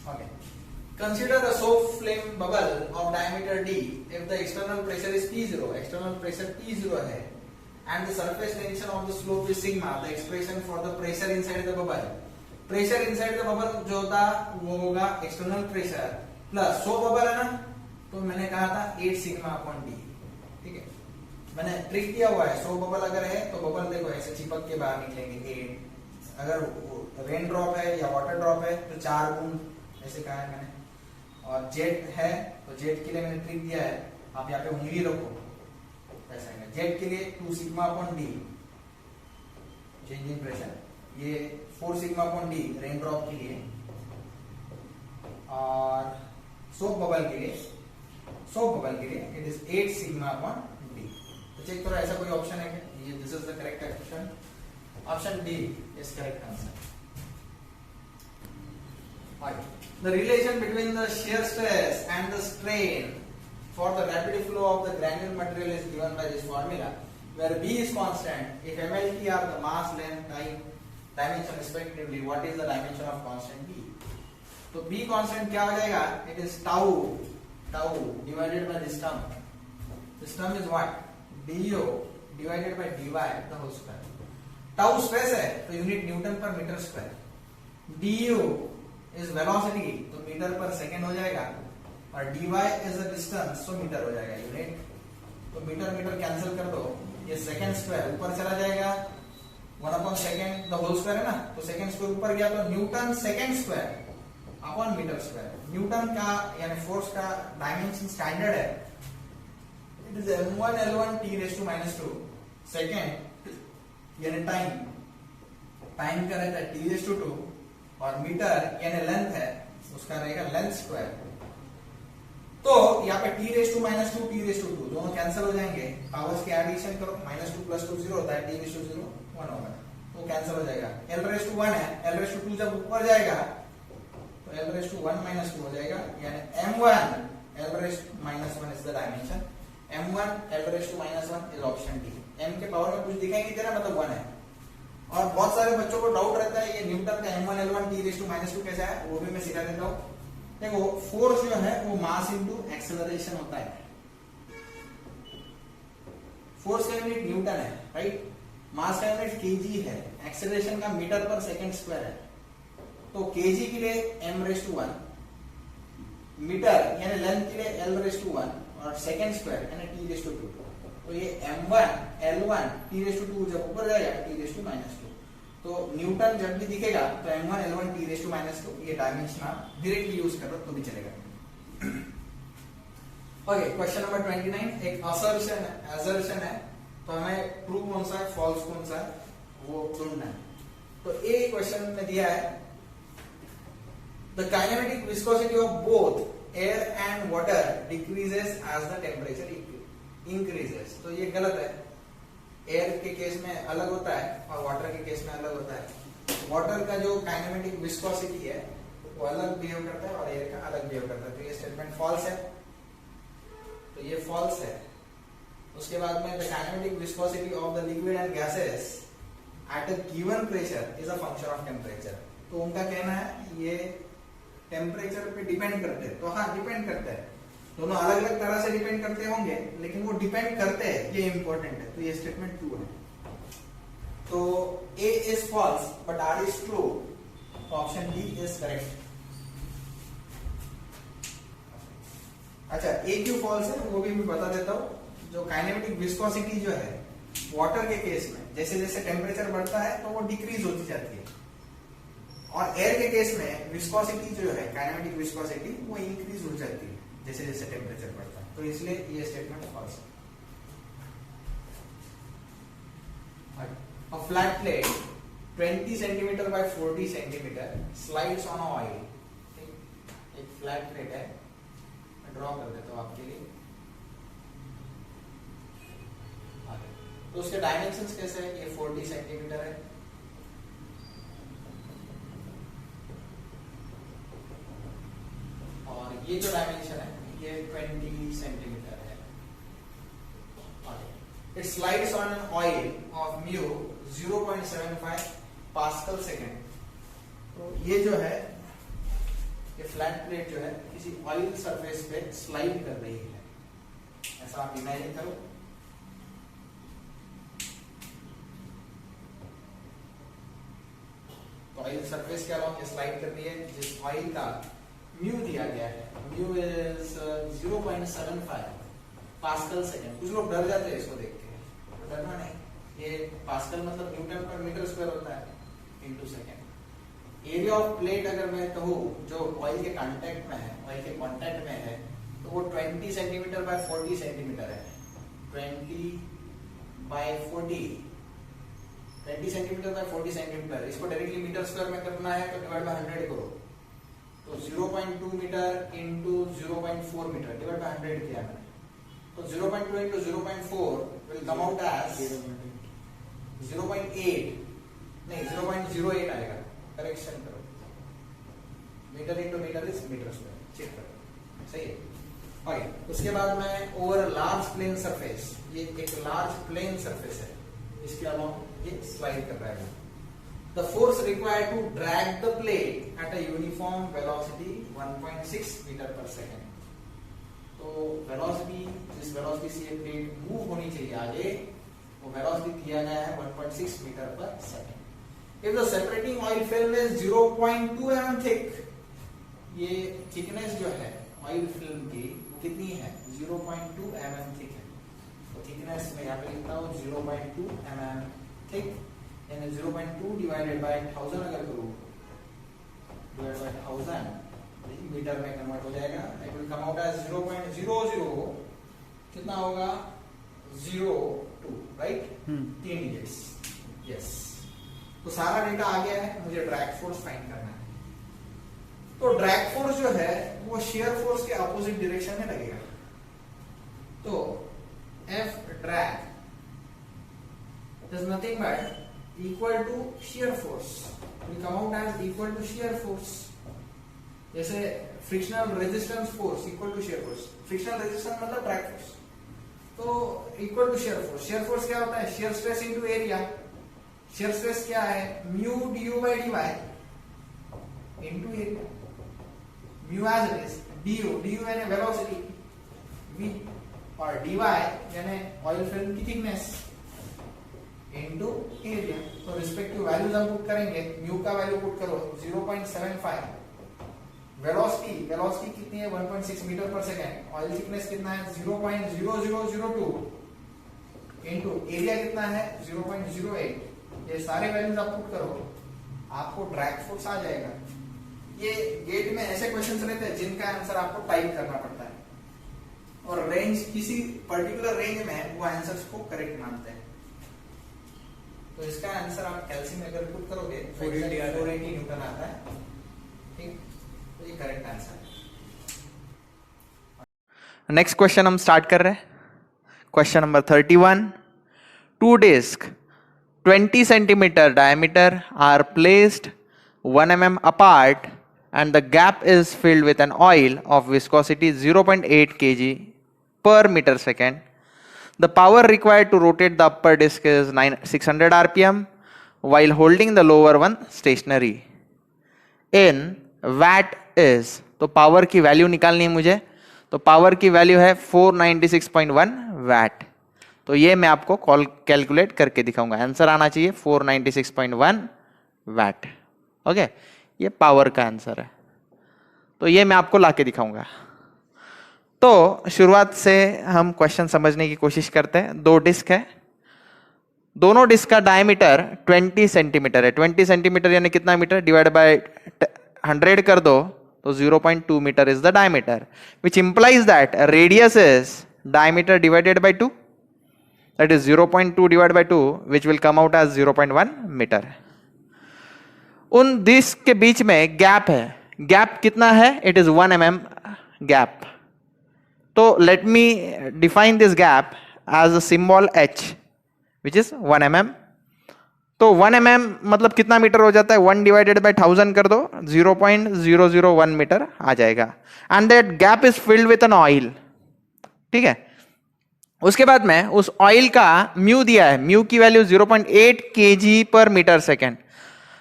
Okay, consider the soap film bubble of diameter d if the external pressure is P0, external pressure P0 है, and the surface tension of the slope is sigma, the expression for the pressure inside the bubble, pressure inside the bubble जो होता वो होगा external pressure plus soap bubble है ना, तो मैंने कहा था 8 सिग्मा अपॉन डी, ठीक है। मैंने ट्रिक किया हुआ है, सोप बबल अगर है तो बबल देखो ऐसे चिपक के बाहर निकलेंगे 8, अगर रेन ड्रॉप है या वाटर ड्रॉप है तो 4 बूंद ऐसे कहा है मैंने, और जेट है तो जेट के लिए मैंने ट्रिक दिया है, आप यहाँ पे उंगली रखो ऐसा है, जेट के लिए 2 sigma upon D change in pressure, ये 4 sigma upon D rain drop के लिए, और सोप बबल के लिए it is 8 sigma upon D. तो चेक करो ऐसा कोई ऑप्शन है क्या? ये this is the correct option, option D is correct answer. The relation between the shear stress and the strain for the rapid flow of the granule material is given by this formula, where B is constant. If MLT are the mass, length, time, dimension respectively, what is the dimension of constant B? तो B constant क्या हो जाएगा? It is tau divided by this term. This term is what? dO divided by dy the whole square. Tau stress है तो unit newton पर metre square, dO is velocity तो metre पर second हो जाएगा, और dy is a distance तो metre हो जाएगा यूनिट। तो मीटर मीटर कैंसिल कर दो, ये सेकेंड स्क्वायर ऊपर चला जाएगा, 1 upon second the whole square है ना, तो सेकेंड स्क्वायर ऊपर गया तो newton second square upon metre square. न्यूटन का यानी फोर्स का डायमेंशन स्टैंडर्ड है, it is m1 l1 t raised to -2। Second यानी टाइम का रहता है t raised to 2, और मीटर यानी लेंथ है उसका रहेगा लेंथ स्क्वायर। तो यहाँ पे t raised to -2 t raised to 2 दोनों कैंसिल हो जाएंगे, पावर्स की एडिशन करो, -2 + 2 0 होता है, t raised to 0 1 होगा, तो कैंसिल हो जाएगा। l raised to 1 है, l raised to 2 जब ऊपर जाएगा तो l raised to 1 - 2 हो जाएगा, यानी m1 l raised to -1 is the dimension, m1 l raised to -1 is option D. m के पावर में कुछ दिखाई नहीं दे रहा, मतलब 1 है। और बहुत सारे बच्चों को डाउट रहता है ये न्यूटन का m1 l1 t raised to -2 कैसा है, वो भी मैं सिखा देता हूँ। देखो फोर्स जो है वो मास इनटू एक्सेलरेशन होता है, फोर्स का यूनिट न्यूटन है, राइट, मास का यूनिट केजी है, एक्सेलरेशन का मीटर पर सेकंड स्क्वायर है, तो केजी के लिए m raised to 1, मीटर यानी लेंथ के लिए l raised to 1, और सेकंड स्क्वायर यानी t raised to 2। तो ये m1 l1 t raised to 2 जब ऊपर जाएगा t raised to -2, तो न्यूटन जब भी दिखेगा तो m1 l1 t raised to -2 ये डायमेंशन आप डायरेक्टली यूज करो तो भी चलेगा। ओके, क्वेश्चन नंबर 29 एक असर्शन है, तो हमें ट्रू कौन सा है फॉल्स कौन सा है वो ढूंढना है। तो ए क्वेश्चन में दिया है the kinematic viscosity of both air and water decreases as the temperature increases. तो ये गलत है, एयर के केस में अलग होता है और वाटर के केस में अलग होता है। वाटर का जो काइनेमेटिक विस्कोसिटी है वो अलग बिहेव करता है और एयर का अलग बिहेव करता है, तो ये स्टेटमेंट फॉल्स है, तो ये फॉल्स है। उसके बाद में the kinematic viscosity of the liquid and gases at a given pressure is a function of temperature. तो उनका कहना है ये टेम्परेचर पे डिपेंड करते हैं, तो हाँ डिपेंड करते हैं, दोनों अलग अलग तरह से डिपेंड करते होंगे लेकिन वो डिपेंड करते हैं, ये इंपॉर्टेंट है। तो ये स्टेटमेंट ट्रू है, तो A is false but R is true, option D is correct. अच्छा, ए क्यों फॉल्स है वो भी मैं बता देता हूँ। जो काइनेमेटिक विस्कोसिटी जो है वाटर के केस में जैसे जैसे टेम्परेचर बढ़ता है तो वो डिक्रीज होती जाती है, और एयर के केस में विस्कोसिटी जो है काइनेमेटिक विस्कोसिटी वो इंक्रीज हो जाती है जैसे जैसे टेम्परेचर बढ़ता है, तो इसलिए ये स्टेटमेंट फॉल्स है। A flat plate 20 cm by 40 cm slides on oil। एक फ्लैट प्लेट है, मैं ड्रॉ कर देता हूँ आपके लिए। तो उसके डायमेंशंस कैसे है, ये 40 सेंटीमीटर है, और ये जो डायमेंशन है ये 20 सेंटीमीटर है। It slides on an oil of mu 0.75 pascal second. तो ये जो है ये फ्लैट प्लेट जो है किसी ऑयल सरफेस पे स्लाइड कर रही है, ऐसा आप इमेजिन करो। तो ऑयल सरफेस के अलावा स्लाइड कर रही है, जिस ऑयल का म्यू दिया गया है, म्यू इज 0.75 पास्कल सेकेंड। कुछ लोग डर जाते हैं इसको देख के, डरना नहीं, ये पास्कल मतलब न्यूटन पर मीटर स्क्वायर होता है into second. Area of plate अगर मैं कहूँ जो ऑयल के कांटेक्ट में है, ऑयल के कांटेक्ट में है, तो वो 20 सेंटीमीटर बाय 40 सेंटीमीटर है। 20 बाय 40 20 सेंटीमीटर बाय 40 सेंटीमीटर, इसको डायरेक्टली मीटर स्क्वायर में करना है तो डिवाइड बाय 100 करो, तो 0.2 metre into 0.4 metre divide by 100 किया मैंने, तो 0.2 into 0.4 will come out as 0.8, नहीं 0.08 आएगा, करेक्शन करो, metre into metre is metre square, check करो सही है। ओके, उसके बाद में ओवर लार्ज प्लेन सरफेस, ये एक लार्ज प्लेन सरफेस है, इसके अलावा ये स्लाइड कर रहा है। The force required to drag the plate at a uniform velocity 1.6 meter per second. तो वेलोसिटी, जिस वेलोसिटी से ये प्लेट मूव होनी चाहिए आगे, वो वेलोसिटी दिया गया है 1.6 मीटर पर second. If the separating oil film is 0.2 mm thick, ये थिकनेस जो है ऑयल फिल्म की कितनी है, 0.2 mm थिक है, तो थिकनेस में यहाँ पे लिखता हूँ 0.2 mm थिक, यानी 0.2 डिवाइडेड बाय 1000 अगर करूँ, डिवाइडेड बाय 1000 मीटर में कन्वर्ट हो जाएगा, it will come out as 0.00 कितना होगा, 02, राइट, 3 डिजिट्स, यस। तो सारा डेटा आ गया है, मुझे ड्रैग फोर्स फाइंड करना है। तो ड्रैग फोर्स जो है वो शियर फोर्स के अपोजिट डायरेक्शन में लगेगा, तो F drag is nothing but equal to shear force, will come out as equal to shear force। जैसे frictional resistance force equal to shear force, frictional resistance मतलब drag force, तो equal to shear force. Shear force क्या होता है, shear stress into area. Shear stress क्या है, mu du by dy into area, mu as it is, du यानी velocity v, और dy यानी ऑयल फिल्म की थिकनेस इनटू एरिया। तो रिस्पेक्टिव वैल्यूज हम पुट करेंगे, म्यू का वैल्यू पुट करो 0.75, वेलोसिटी कितनी है 1.6 मीटर पर सेकेंड, ऑयल थिकनेस कितना है 0.0002 इनटू एरिया कितना है 0.08, ये सारे वैल्यूज आप पुट करो, आपको ड्रैग फोर्स आ जाएगा। ये गेट में ऐसे क्वेश्चंस रहते हैं जिनका आंसर आपको टाइप करना पड़ता है, और रेंज किसी पर्टिकुलर रेंज में वो आंसर्स को करेक्ट मानते हैं। तो इसका आंसर आप कैल्शियम अगर पुट करोगे 480 न्यूटन आता है, ठीक, तो ये करेक्ट आंसर है। नेक्स्ट क्वेश्चन हम स्टार्ट कर रहे हैं। Question number 31, 2 discs 20 centimeter diameter are placed 1 mm apart and the gap is filled with an oil of viscosity 0.8 kg per meter second. The power required to rotate the upper disc is 600 rpm while holding the lower one stationary. In watt is, तो power की value निकालनी है मुझे, तो power की value है 496.1 VAT. तो ये मैं आपको कैलकुलेट करके दिखाऊंगा, आंसर आना चाहिए 496.1 वैट। ओके, ये पावर का आंसर है, तो ये मैं आपको लाके दिखाऊंगा। तो शुरुआत से हम क्वेश्चन समझने की कोशिश करते हैं। 2 डिस्क है, दोनों डिस्क का डायमीटर 20 सेंटीमीटर है। 20 सेंटीमीटर यानी कितना मीटर, डिवाइड बाय 100 कर दो तो 0.2 metre is the diameter, which implies that radius is diameter divided by 2, that is 0.2 divide by 2 which will come out as 0.1 metre. उन डिस्क के बीच में गैप है, गैप कितना है, इट इज 1 mm गैप। तो let me define this gap as a symbol h which is 1 mm। तो 1 mm मतलब कितना मीटर हो जाता है, 1 डिवाइडेड बाय 1000 कर दो, 0.001 मीटर आ जाएगा। And that gap is filled with an oil, ठीक है। उसके बाद में उस ऑयल का म्यू दिया है, म्यू की वैल्यू 0.8 kg पर मीटर सेकेंड।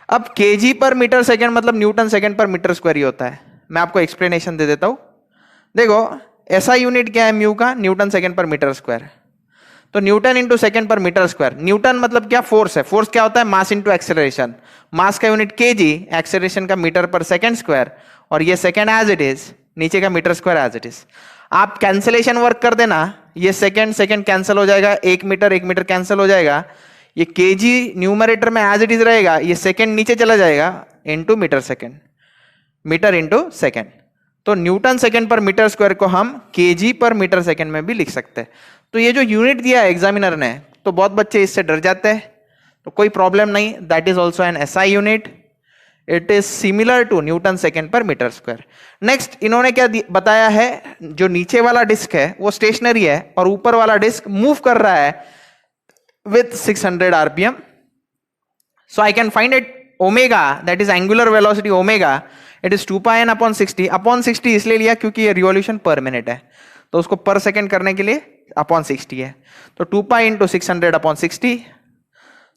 अब kg पर मीटर सेकेंड मतलब न्यूटन सेकेंड पर मीटर स्क्वायर ही होता है। मैं आपको एक्सप्लेनेशन दे देता हूं। देखो ऐसा यूनिट क्या है म्यू का, न्यूटन सेकेंड पर मीटर स्क्वायर। तो न्यूटन इंटू सेकेंड पर मीटर स्क्वायर, न्यूटन मतलब क्या, फोर्स है। फोर्स क्या होता है, मास इंटू एक्सेलरेशन। मास का यूनिट केजी, एक्सेलरेशन का मीटर पर सेकेंड स्क्वायर, और ये सेकेंड एज इट इज, नीचे का metre square as it is. आप कैंसिलेशन वर्क कर देना, ये सेकेंड सेकेंड कैंसिल हो जाएगा, 1 मीटर कैंसिल हो जाएगा, ये केजी न्यूमरेटर में एज इट इज रहेगा, ये सेकेंड नीचे चला जाएगा into metre second, metre into second. तो न्यूटन सेकेंड पर मीटर स्क्वायर को हम केजी पर मीटर सेकेंड में भी लिख सकते हैं। तो ये जो यूनिट दिया है एग्जामिनर ने, तो बहुत बच्चे इससे डर जाते हैं। तो कोई प्रॉब्लम नहीं, that is also an SI unit, it is similar to newton second पर मीटर स्क्वायर। नेक्स्ट इन्होंने क्या बताया है, जो नीचे वाला डिस्क है वो स्टेशनरी है और ऊपर वाला डिस्क मूव कर रहा है with 600 RPM. So I can find it omega, that is angular velocity omega, it is 2 pi N upon 60। Upon 60 इसलिए लिया क्योंकि ये रिवॉल्यूशन पर मिनट है, तो उसको पर सेकेंड करने के लिए अपॉन 60 है। तो 2 पाई इंटू 600 अपॉन 60,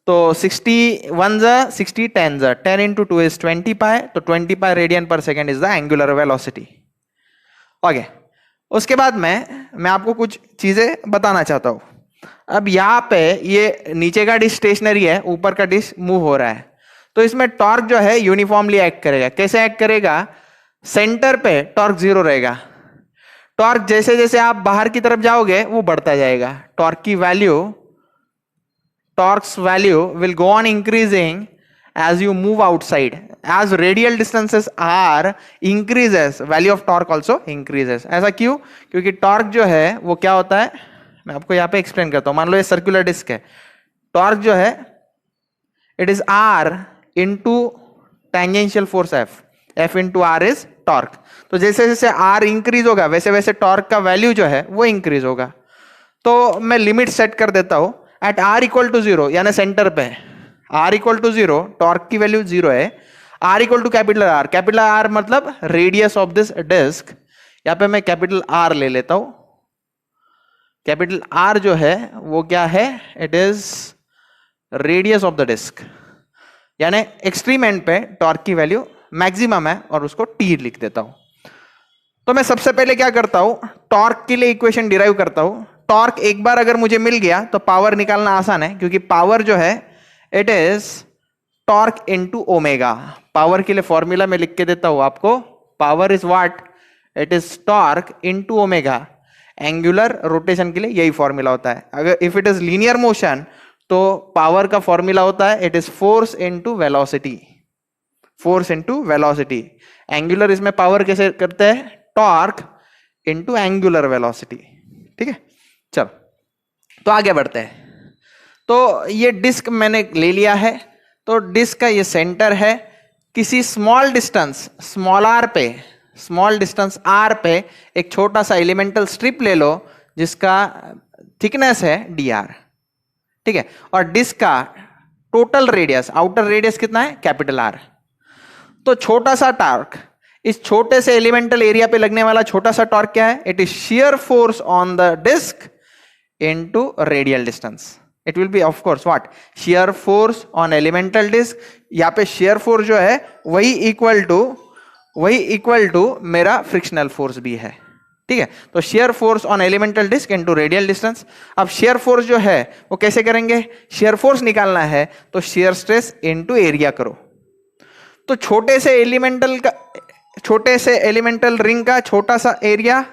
तो 60 1 जा 60 10 जा 10 इंटू 2 इज 20 पाई, तो 20 पाई रेडियन पर second is the angular velocity. Okay, उसके बाद मैं आपको कुछ चीजें बताना चाहता हूं। अब यहाँ पे ये नीचे का डिस्क स्टेशनरी है, ऊपर का डिस्क मूव हो रहा है, तो इसमें टॉर्क जो है यूनिफॉर्मली एक्ट करेगा। कैसे एक्ट करेगा, सेंटर पे टॉर्क 0 रहेगा, टॉर्क जैसे जैसे आप बाहर की तरफ जाओगे वो बढ़ता जाएगा। टॉर्क की value, torques value will go on increasing as you move outside, as radial distances are increases, value of torque also increases। ऐसा क्यों, क्योंकि टॉर्क जो है वो क्या होता है, मैं आपको यहाँ पे एक्सप्लेन करता हूं। मान लो ये सर्कुलर डिस्क है, टॉर्क जो है it is R into tangential force F into R is torque. तो जैसे जैसे R इंक्रीज होगा वैसे वैसे टॉर्क का वैल्यू जो है वो इंक्रीज होगा। तो मैं लिमिट सेट कर देता हूं एट R इक्वल टू 0, यानी सेंटर पे R इक्वल टू 0, टॉर्क की वैल्यू 0 है, R equal to capital R, capital R मतलब रेडियस ऑफ दिस डिस्क। यहां पे मैं कैपिटल R ले लेता हूं। कैपिटल R जो है वो क्या है, it is radius of the disc, यानी एक्सट्रीम एंड पे टॉर्क की वैल्यू मैक्सिमम है और उसको T लिख देता हूं। तो मैं सबसे पहले क्या करता हूं, टॉर्क के लिए इक्वेशन डिराइव करता हूं। टॉर्क एक बार अगर मुझे मिल गया तो पावर निकालना आसान है, क्योंकि पावर जो है it is torque into omega. Power के लिए फॉर्मूला में लिख के देता हूं आपको, power is what, it is torque into omega. Angular rotation के लिए यही फॉर्मूला होता है। अगर if it is linear motion तो पावर का फॉर्मूला होता है it is force into velocity, force into velocity. Angular इसमें पावर कैसे करते हैं, टॉर्क इनटू एंगुलर वेलोसिटी। ठीक है, चलो तो आगे बढ़ते हैं। तो ये डिस्क मैंने ले लिया है, तो डिस्क का ये सेंटर है, किसी स्मॉल डिस्टेंस स्मॉल आर पे, स्मॉल डिस्टेंस आर पे एक छोटा सा एलिमेंटल स्ट्रिप ले लो जिसका थिकनेस है dr। ठीक है, और डिस्क का टोटल रेडियस, आउटर रेडियस कितना है, कैपिटल R। तो छोटा सा टॉर्क, इस छोटे से एलिमेंटल एरिया पे लगने वाला छोटा सा टॉर्क क्या है, it is shear force on the disc into radial distance. It will be of course what, shear force on elemental disc. यहाँ पे शियर फोर्स जो है वही इक्वल टू मेरा फ्रिक्शनल फोर्स भी है। ठीक है, तो shear force on elemental disc into radial distance. अब शियर फोर्स जो है वो कैसे करेंगे, शियर फोर्स निकालना है तो शियर स्ट्रेस इनटू एरिया करो। तो छोटे से एलिमेंटल रिंग का छोटा सा एरिया,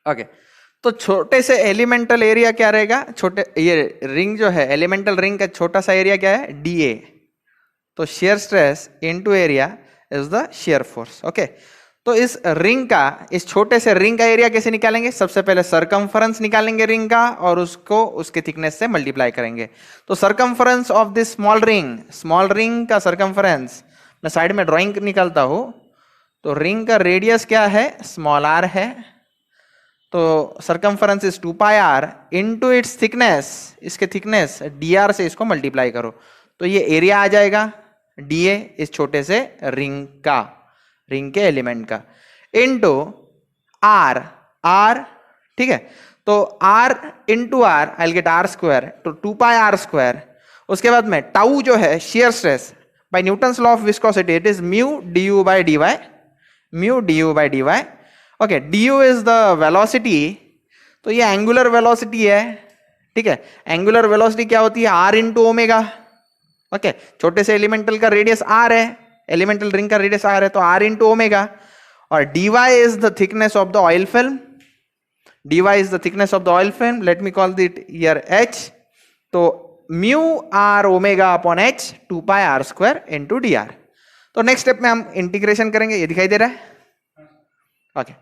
ओके, तो छोटे से एलिमेंटल एरिया क्या रहेगा, छोटे ये रिंग जो है एलिमेंटल रिंग का छोटा सा एरिया क्या है, dA। तो shear stress into area is the shear force. Okay, तो इस रिंग का, इस छोटे से रिंग का एरिया कैसे निकालेंगे, सबसे पहले सरकमफरेंस निकालेंगे रिंग का और उसको उसके थिकनेस से मल्टीप्लाई करेंगे। तो circumference of this small ring का सरकमफरेंस, मैं साइड में ड्राइंग निकालता हूं। तो रिंग का रेडियस क्या है, स्मॉल r है, तो circumference is 2 pi r into its thickness, इसके थिकनेस dr से इसको मल्टीप्लाई करो तो ये एरिया आ जाएगा dA इस छोटे से रिंग के एलिमेंट का, इनटू r। ठीक है, तो r into r I will get r square, तो 2 पाई r स्क्वायर। उसके बाद में टाउ जो है shear stress by Newton's law of viscosity, it is mu du by dy। Okay, du is the velocity, तो ये एंगुलर वेलोसिटी है। ठीक है, एंगुलर वेलोसिटी क्या होती है, r इंटू ओमेगा। ओके, छोटे से एलिमेंटल का रेडियस r है, एलिमेंटल रिंग का रेडियस r है, तो r इंटू ओमेगा। और dy is the thickness of the oil film, late me call it here h। तो mu r omega upon h 2 पाई r square into dr। तो next step में हम integration करेंगे, ये दिखाई दे रहा है। ओके,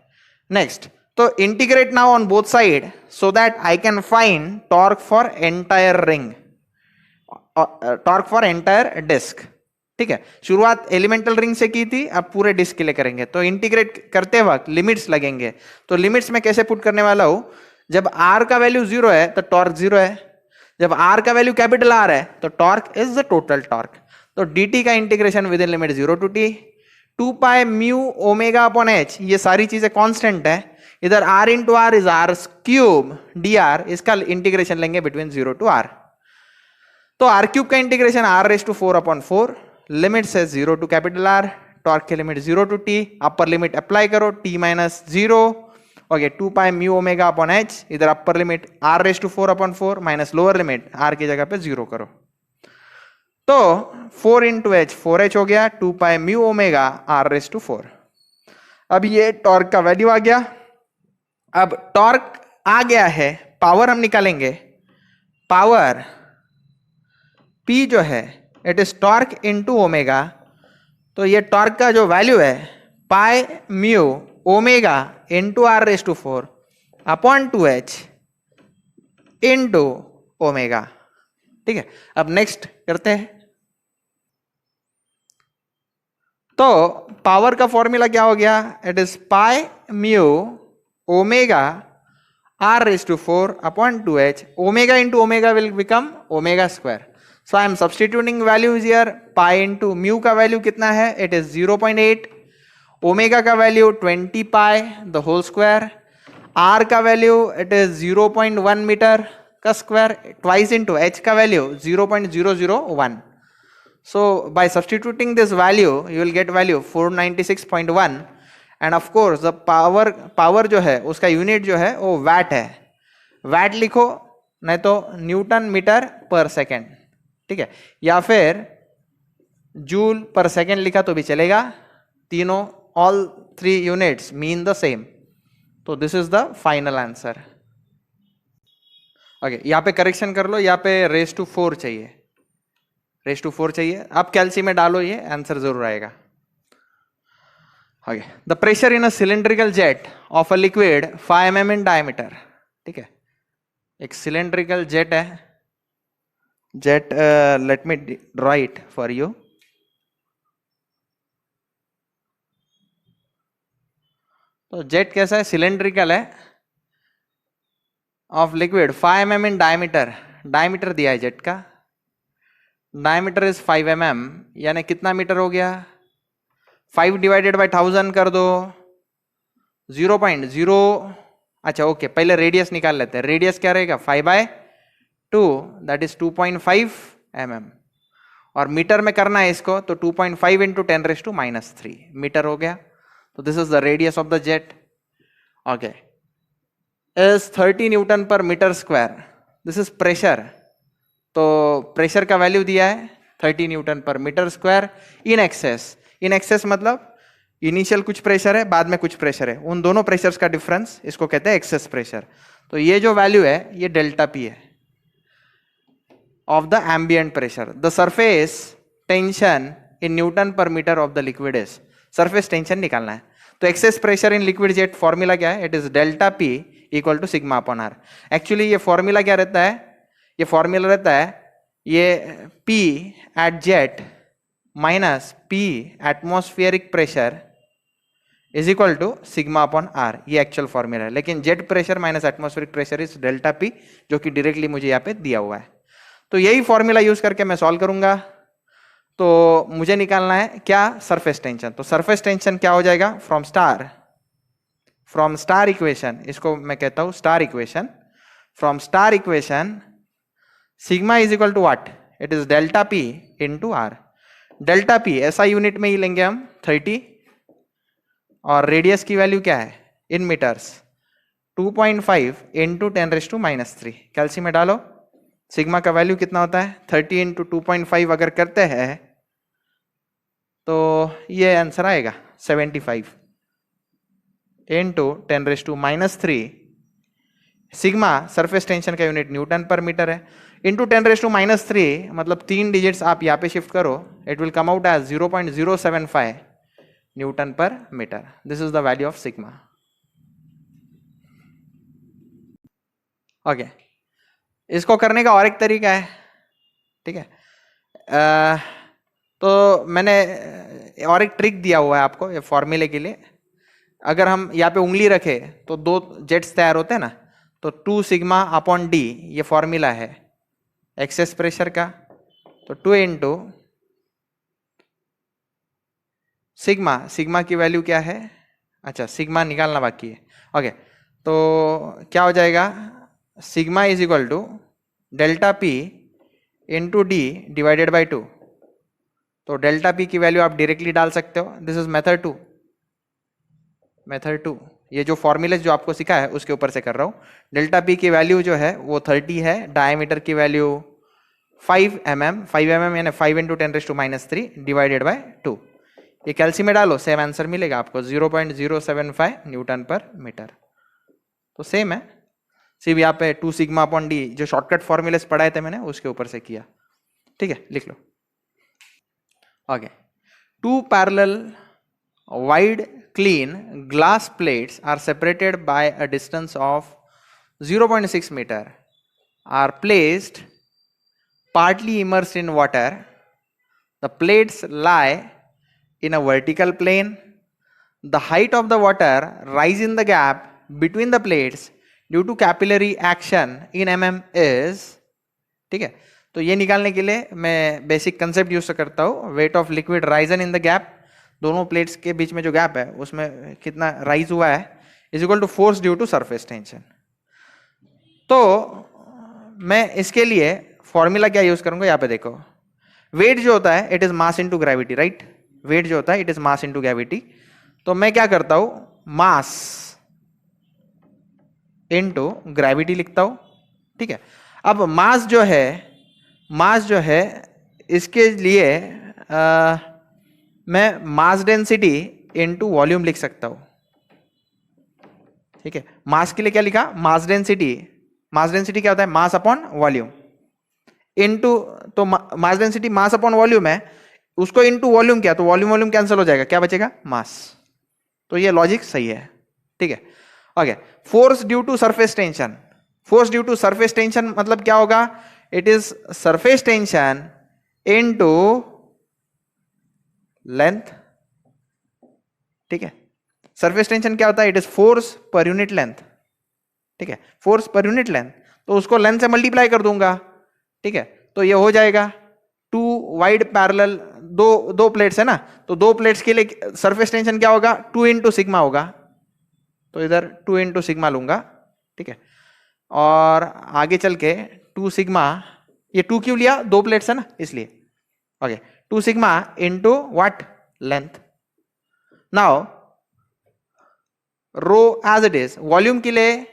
नेक्स्ट तो integrate now on both side so that I can find torque for entire ring, torque for entire disc. ठीक है, शुरुआत एलिमेंटल रिंग से की थी, अब पूरे डिस्क के लिए करेंगे। तो इंटीग्रेट करते वक्त लिमिट्स लगेंगे, तो लिमिट्स में कैसे पुट करने वाला हूं, जब r का वैल्यू 0 है तो टॉर्क 0 है, जब r का वैल्यू कैपिटल R है तो torque is the total torque. तो dt का integration within limit 0 to t, 2 pi mu omega upon h, ये सारी चीजें कांस्टेंट है, इधर r into R is R cube dr, इसका इंटीग्रेशन लेंगे बिटवीन 0 to r। तो r क्यूब का इंटीग्रेशन r⁴/4, लिमिट से 0 to कैपिटल R, टॉर्क की limit 0 to t, upper limit apply करो t minus 0, okay 2 pi mu omega upon h, इधर upper limit r⁴/4 minus lower limit r की जगह पे 0 करो, तो 4 इंटू h 4h हो गया, 2 पाई म्यू ओमेगा r⁴। अब ये टॉर्क का वैल्यू आ गया। अब टॉर्क आ गया है, पावर हम निकालेंगे, पावर P जो है it is torque into omega, तो ये टॉर्क का जो वैल्यू है pi mu omega into r⁴ upon 2h into omega. ठीक है, अब नेक्स्ट करते हैं। तो पावर का फॉर्मूला क्या हो गया, it is pi mu omega r⁴ upon 2h, omega into omega will become omega square. So I am substituting values here, pi into mu का वैल्यू कितना है, इट इज 0.8, ओमेगा का value 20 pi the whole square, R का value it is 0.1 metre का square, twice into H का value 0.001। So by substituting this value you will get value 496.1, and of course the power जो है उसका unit जो है वो वैट है, वैट लिखो नहीं तो न्यूटन मीटर पर सेकेंड। ठीक है, या फिर जूल पर सेकेंड लिखा तो भी चलेगा, तीनों all 3 units mean the same. तो this is the final answer. Okay, यहाँ पे करेक्शन कर लो, यहाँ पे रेस टू 4 चाहिए, रेस टू 4 चाहिए। आप कैलसी में डालो, ये आंसर जरूर आएगा। Okay, the pressure in a cylindrical jet of a liquid 5 mm in diameter. ठीक है, एक सिलेंड्रिकल जेट है, jet let me right for you. तो जेट कैसा है, सिलेंड्रिकल है, of liquid 5 mm in diameter, diameter दिया है जेट का, डायमीटर इज 5 mm, यानी कितना मीटर हो गया, 5 डिवाइडेड बाय 1000 कर दो, 0.0, अच्छा ओके, पहले रेडियस निकाल लेते हैं। रेडियस क्या रहेगा, 5/2, दैट इज 2.5 mm, और मीटर में करना है इसको, तो 2.5 इंटू 10⁻³ मीटर हो गया। तो this is the radius of the jet. Okay, is 30 newton पर metre square, this is pressure, तो प्रेशर का वैल्यू दिया है 30 न्यूटन पर metre square in excess. In excess मतलब इनिशियल कुछ प्रेशर है, बाद में कुछ प्रेशर है, उन दोनों प्रेशर्स का डिफरेंस, इसको कहते हैं एक्सेस प्रेशर। तो ये जो वैल्यू है ये डेल्टा पी है of the ambient pressure. The surface tension in newton पर metre of the liquid is, surface tension निकालना है। तो excess pressure in liquid jet formula क्या है, it is delta P equal to sigma upon R. Actually ये formula क्या रहता है, ये फॉर्मूला रहता है ये P at jet minus P atmospheric pressure is equal to sigma upon R, ये एक्चुअल फॉर्मूला है। लेकिन jet pressure minus atmospheric pressure is delta P, जो कि डायरेक्टली मुझे यहाँ पे दिया हुआ है। तो यही फॉर्मूला यूज करके मैं सॉल्व करूंगा। तो मुझे निकालना है क्या, सरफेस टेंशन। तो सरफेस टेंशन क्या हो जाएगा, फ्रॉम स्टार इक्वेशन, इसको मैं कहता हूं star equation, from star equation sigma is equal to what, it is delta P into R. Delta P ऐसा यूनिट में ही लेंगे हम 30, और रेडियस की वैल्यू क्या है इन मीटर्स, 2.5 इंटू 10⁻³ कैलसी में डालो। सिग्मा का वैल्यू कितना होता है 30 इंटू 2.5 अगर करते हैं तो ये आंसर आएगा 75 इंटू 10⁻³ सिग्मा सरफेस टेंशन का यूनिट न्यूटन पर मीटर है, इंटू 10⁻³ मतलब 3 डिजिट्स आप यहाँ पे शिफ्ट करो, it will come out as 0.075 newton पर metre. This is the value of sigma. Okay, इसको करने का और एक तरीका है, ठीक है। तो मैंने और एक ट्रिक दिया हुआ है आपको ये फॉर्मूले के लिए। अगर हम यहाँ पे उंगली रखें तो दो जेट्स तैयार होते हैं ना, तो 2 सिग्मा अपॉन डी ये फॉर्मूला है एक्सेस प्रेशर का। तो 2 इंटू सिग्मा, सिग्मा की वैल्यू क्या है, अच्छा सिग्मा निकालना बाकी है। ओके, तो क्या हो जाएगा, sigma is equal to delta P into D divided by 2। तो डेल्टा पी की वैल्यू आप डायरेक्टली डाल सकते हो, दिस इज मेथड 2। मेथड 2 ये जो फॉर्मूले जो आपको सिखा है उसके ऊपर से कर रहा हूँ। डेल्टा पी की वैल्यू जो है वो 30 है, डायमीटर की वैल्यू 5 mm, 5 mm यानी 5 इंटू 10⁻³ डिवाइडेड बाय 2। ये कैल्सी में डालो, सेम आंसर मिलेगा आपको 0.075 न्यूटन पर मीटर। तो सेम है, सिर्फ यहाँ पे 2 सिग्मा अपॉन डी जो शॉर्टकट फॉर्मूले पढ़ाए थे मैंने उसके ऊपर से किया, ठीक है, लिख लो। Okay, 2 parallel wide clean glass plates are separated by a distance of 0.6 meter, are placed partly immersed in water. The plates lie in a vertical plane. The height of the water rise in the gap between the plates due to capillary action in mm is, ठीक है। तो ये निकालने के लिए मैं basic concept use करता हूँ, weight of liquid risen in the gap, दोनों प्लेट्स के बीच में जो गैप है उसमें कितना राइज हुआ है, is equal to force due to surface tension. तो मैं इसके लिए फॉर्मूला क्या यूज करूंगा, यहाँ पे देखो, वेट जो होता है it is mass into gravity, right. Weight जो होता है it is mass into gravity. तो मैं क्या करता हूं, मास इनटू ग्रेविटी लिखता हूं, ठीक है। अब मास जो है इसके लिए मैं मास डेंसिटी इनटू वॉल्यूम लिख सकता हूं, ठीक है। मास के लिए क्या लिखा, मास डेंसिटी क्या होता है, मास अपॉन वॉल्यूम इनटू, तो mass density mass upon volume है, उसको इनटू वॉल्यूम क्या, तो वॉल्यूम कैंसिल हो जाएगा, क्या बचेगा, मास। तो ये लॉजिक सही है, ठीक है। Okay, force due to surface tension, force due to surface tension मतलब क्या होगा, it is surface tension into length, ठीक है। सरफेस टेंशन क्या होता है, इट इज फोर्स पर यूनिट लेंथ, ठीक है, फोर्स पर यूनिट लेंथ। तो उसको लेंथ से मल्टीप्लाई कर दूंगा, ठीक है। तो ये हो जाएगा 2 वाइड पैरेलल, दो प्लेट्स है ना, तो 2 प्लेट्स के लिए सरफेस टेंशन क्या होगा, 2 इंटू सिग्मा होगा। तो इधर 2 इंटू सिग्मा लूंगा, ठीक है। और आगे चल के 2 सिग्मा, ये 2 क्यों लिया, 2 प्लेट्स है ना इसलिए, okay, 2 sigma into what, length. Now rho as it is, volume के लिए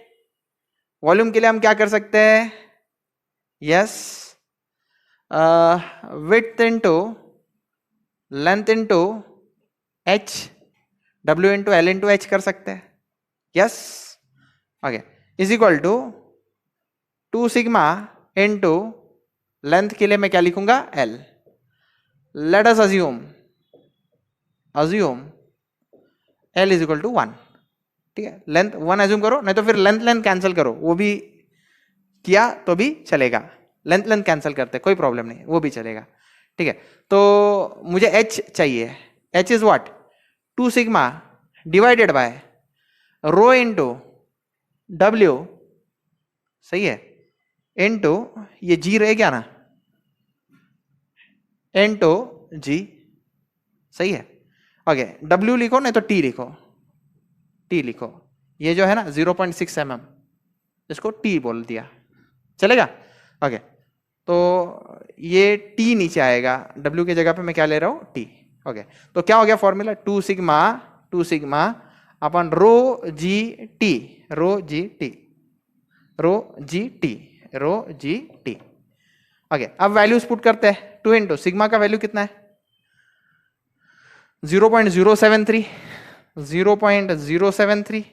हम क्या कर सकते हैं, yes, width into length into H, W into L into H कर सकते हैं, yes, okay, is equal to 2 sigma into length के लिए मैं क्या लिखूंगा, L. Let us assume L is equal to 1, ठीक है। लेंथ 1 अज्यूम करो, नहीं तो फिर लेंथ कैंसिल करो, वो भी किया तो भी चलेगा, लेंथ कैंसिल करते कोई प्रॉब्लम नहीं, वो भी चलेगा, ठीक है। तो मुझे h चाहिए, h is what, 2 sigma divided by rho into w, सही है, इंटू ये g रह गया ना, इंटू g, सही है। ओके, w लिखो नहीं तो t लिखो, ये जो है ना 0.6 mm, इसको t बोल दिया, चलेगा। ओके, तो ये t नीचे आएगा, w की जगह पे मैं क्या ले रहा हूं, t। ओके, तो क्या हो गया फॉर्मूला, 2 सिग्मा अपन रो जी टी। ओके, अब वैल्यूज पुट करते हैं, 2 इंटू सिग्मा का वैल्यू कितना है, 0.073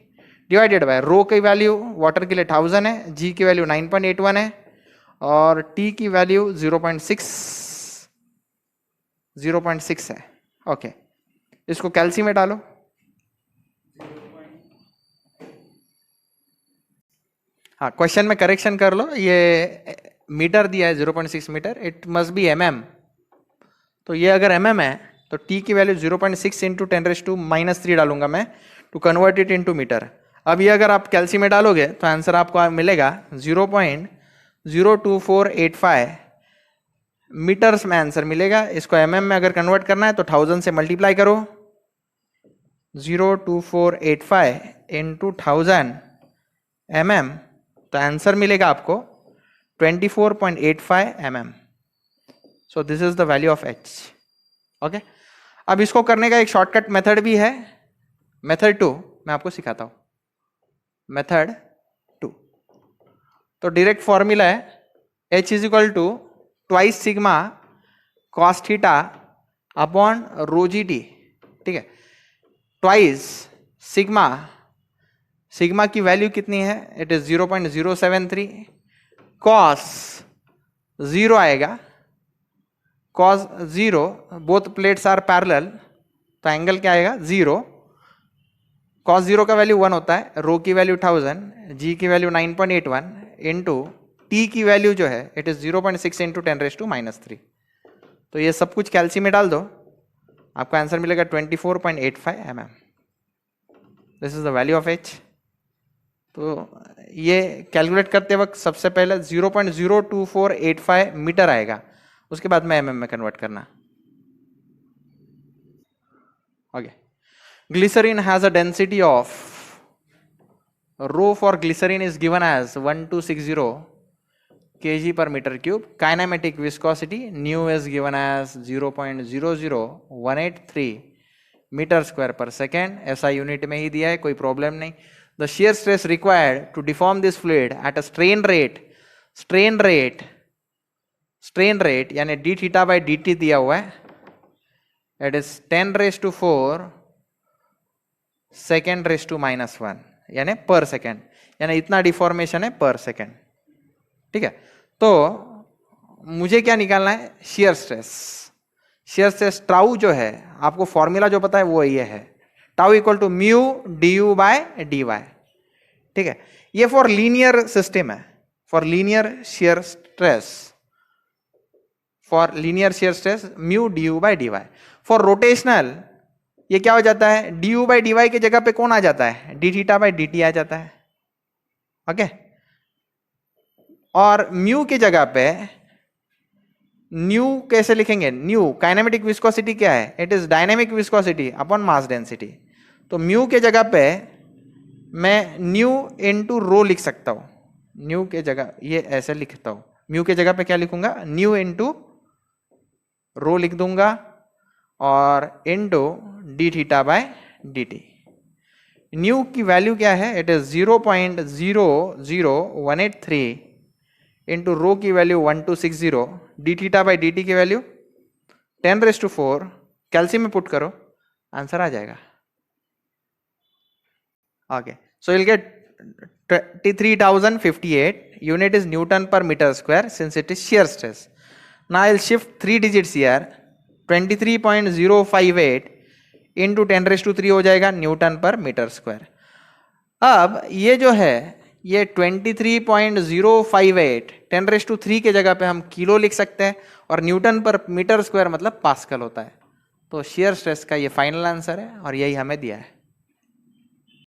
डिवाइडेड बाय रो की वैल्यू वाटर के लिए 1000 है, जी की वैल्यू 9.81 है, और टी की वैल्यू 0.6 है। ओके, इसको कैल्सी में डालो, हाँ, क्वेश्चन में करेक्शन कर लो, ये मीटर दिया है 0.6 metre, it must be mm। तो ये अगर mm है तो t की वैल्यू 0.6 इंटू 10⁻³ डालूंगा मैं to convert it into metre. अब ये अगर आप कैल्सी में डालोगे तो आंसर आपको मिलेगा 0.02485 मीटर्स में आंसर मिलेगा। इसको mm में अगर कन्वर्ट करना है तो 1000 से मल्टीप्लाई करो, 02485 इंटू 1000 mm, तो आंसर मिलेगा आपको 24.85 mm। So this is the value of h। Okay, अब इसको करने का एक शॉर्टकट मेथड भी है, मेथड 2 मैं आपको सिखाता हूं। मेथड 2 तो डायरेक्ट फॉर्मूला है h is equal to twice sigma cos theta upon rho G T. ठीक है, ट्वाइस सिग्मा, सिग्मा की वैल्यू कितनी है, इट इज 0.073, कॉस 0 आएगा, cos 0, both plates are parallel, तो एंगल क्या आएगा 0, कॉस 0 का वैल्यू 1 होता है, रो की वैल्यू 1000, जी की वैल्यू 9.81 इंटू टी की वैल्यू जो है इट इज 0.6 इंटू 10⁻³ तो ये सब कुछ कैल्सी में डाल दो, आपका आंसर मिलेगा 24.85 mm। This is the value of h। तो ये कैलकुलेट करते वक्त सबसे पहले 0.02485 मीटर आएगा, उसके बाद में mm में कन्वर्ट करना। Okay, glycerine has a density of, rho for glycerine is given as 1260 kg per meter cube, kinetic viscosity nu is given as 0.00183 meter square per second, ऐसा यूनिट में ही दिया है, कोई प्रॉब्लम नहीं। The shear stress required to deform this fluid at a strain rate यानी d theta by dt दिया हुआ है, it is 10⁻⁴ second⁻⁻1 यानी पर सेकेंड, यानी इतना डिफॉर्मेशन है पर सेकेंड। ठीक है, तो मुझे क्या निकालना है, shear stress. Shear stress tau जो है, आपको फॉर्मूला जो पता है वो ये है, tau equal to mu du by dy। ठीक है, ये फॉर लीनियर सिस्टम है, for linear shear stress, mu du by dy। For rotational ये क्या हो जाता है, du बाय dy के जगह पे कौन आ जाता है, d थीटा बाय dt आ जाता है। ओके, और म्यू की जगह पे न्यू कैसे लिखेंगे, न्यू काइनेमेटिक विस्कोसिटी क्या है, it is dynamic viscosity upon mass density. तो म्यू के जगह पे मैं न्यू इनटू रो लिख सकता हूं, न्यू के जगह ये ऐसे लिखता हूं, म्यू के जगह पे क्या लिखूंगा, न्यू इनटू रो लिख दूंगा और into D theta by D T. New की वैल्यू क्या है, इट इज 0.00183 इंटू रो की value 1260, D theta by D T की वैल्यू 10⁻⁴, कैल्सियम में पुट करो, आंसर आ जाएगा। Okay, so will get 23,058 unit is Newton per meter square since it is shear stress. Now I'll shift 3 digits here, 23.058 into 10⁻³ हो जाएगा Newton पर metre square. अब ये जो है ये 23.058 10⁻³ के जगह पे हम किलो लिख सकते हैं और न्यूटन पर मीटर स्क्वायर मतलब पास्कल होता है। तो शेयर स्ट्रेस का ये फाइनल आंसर है और यही हमें दिया है।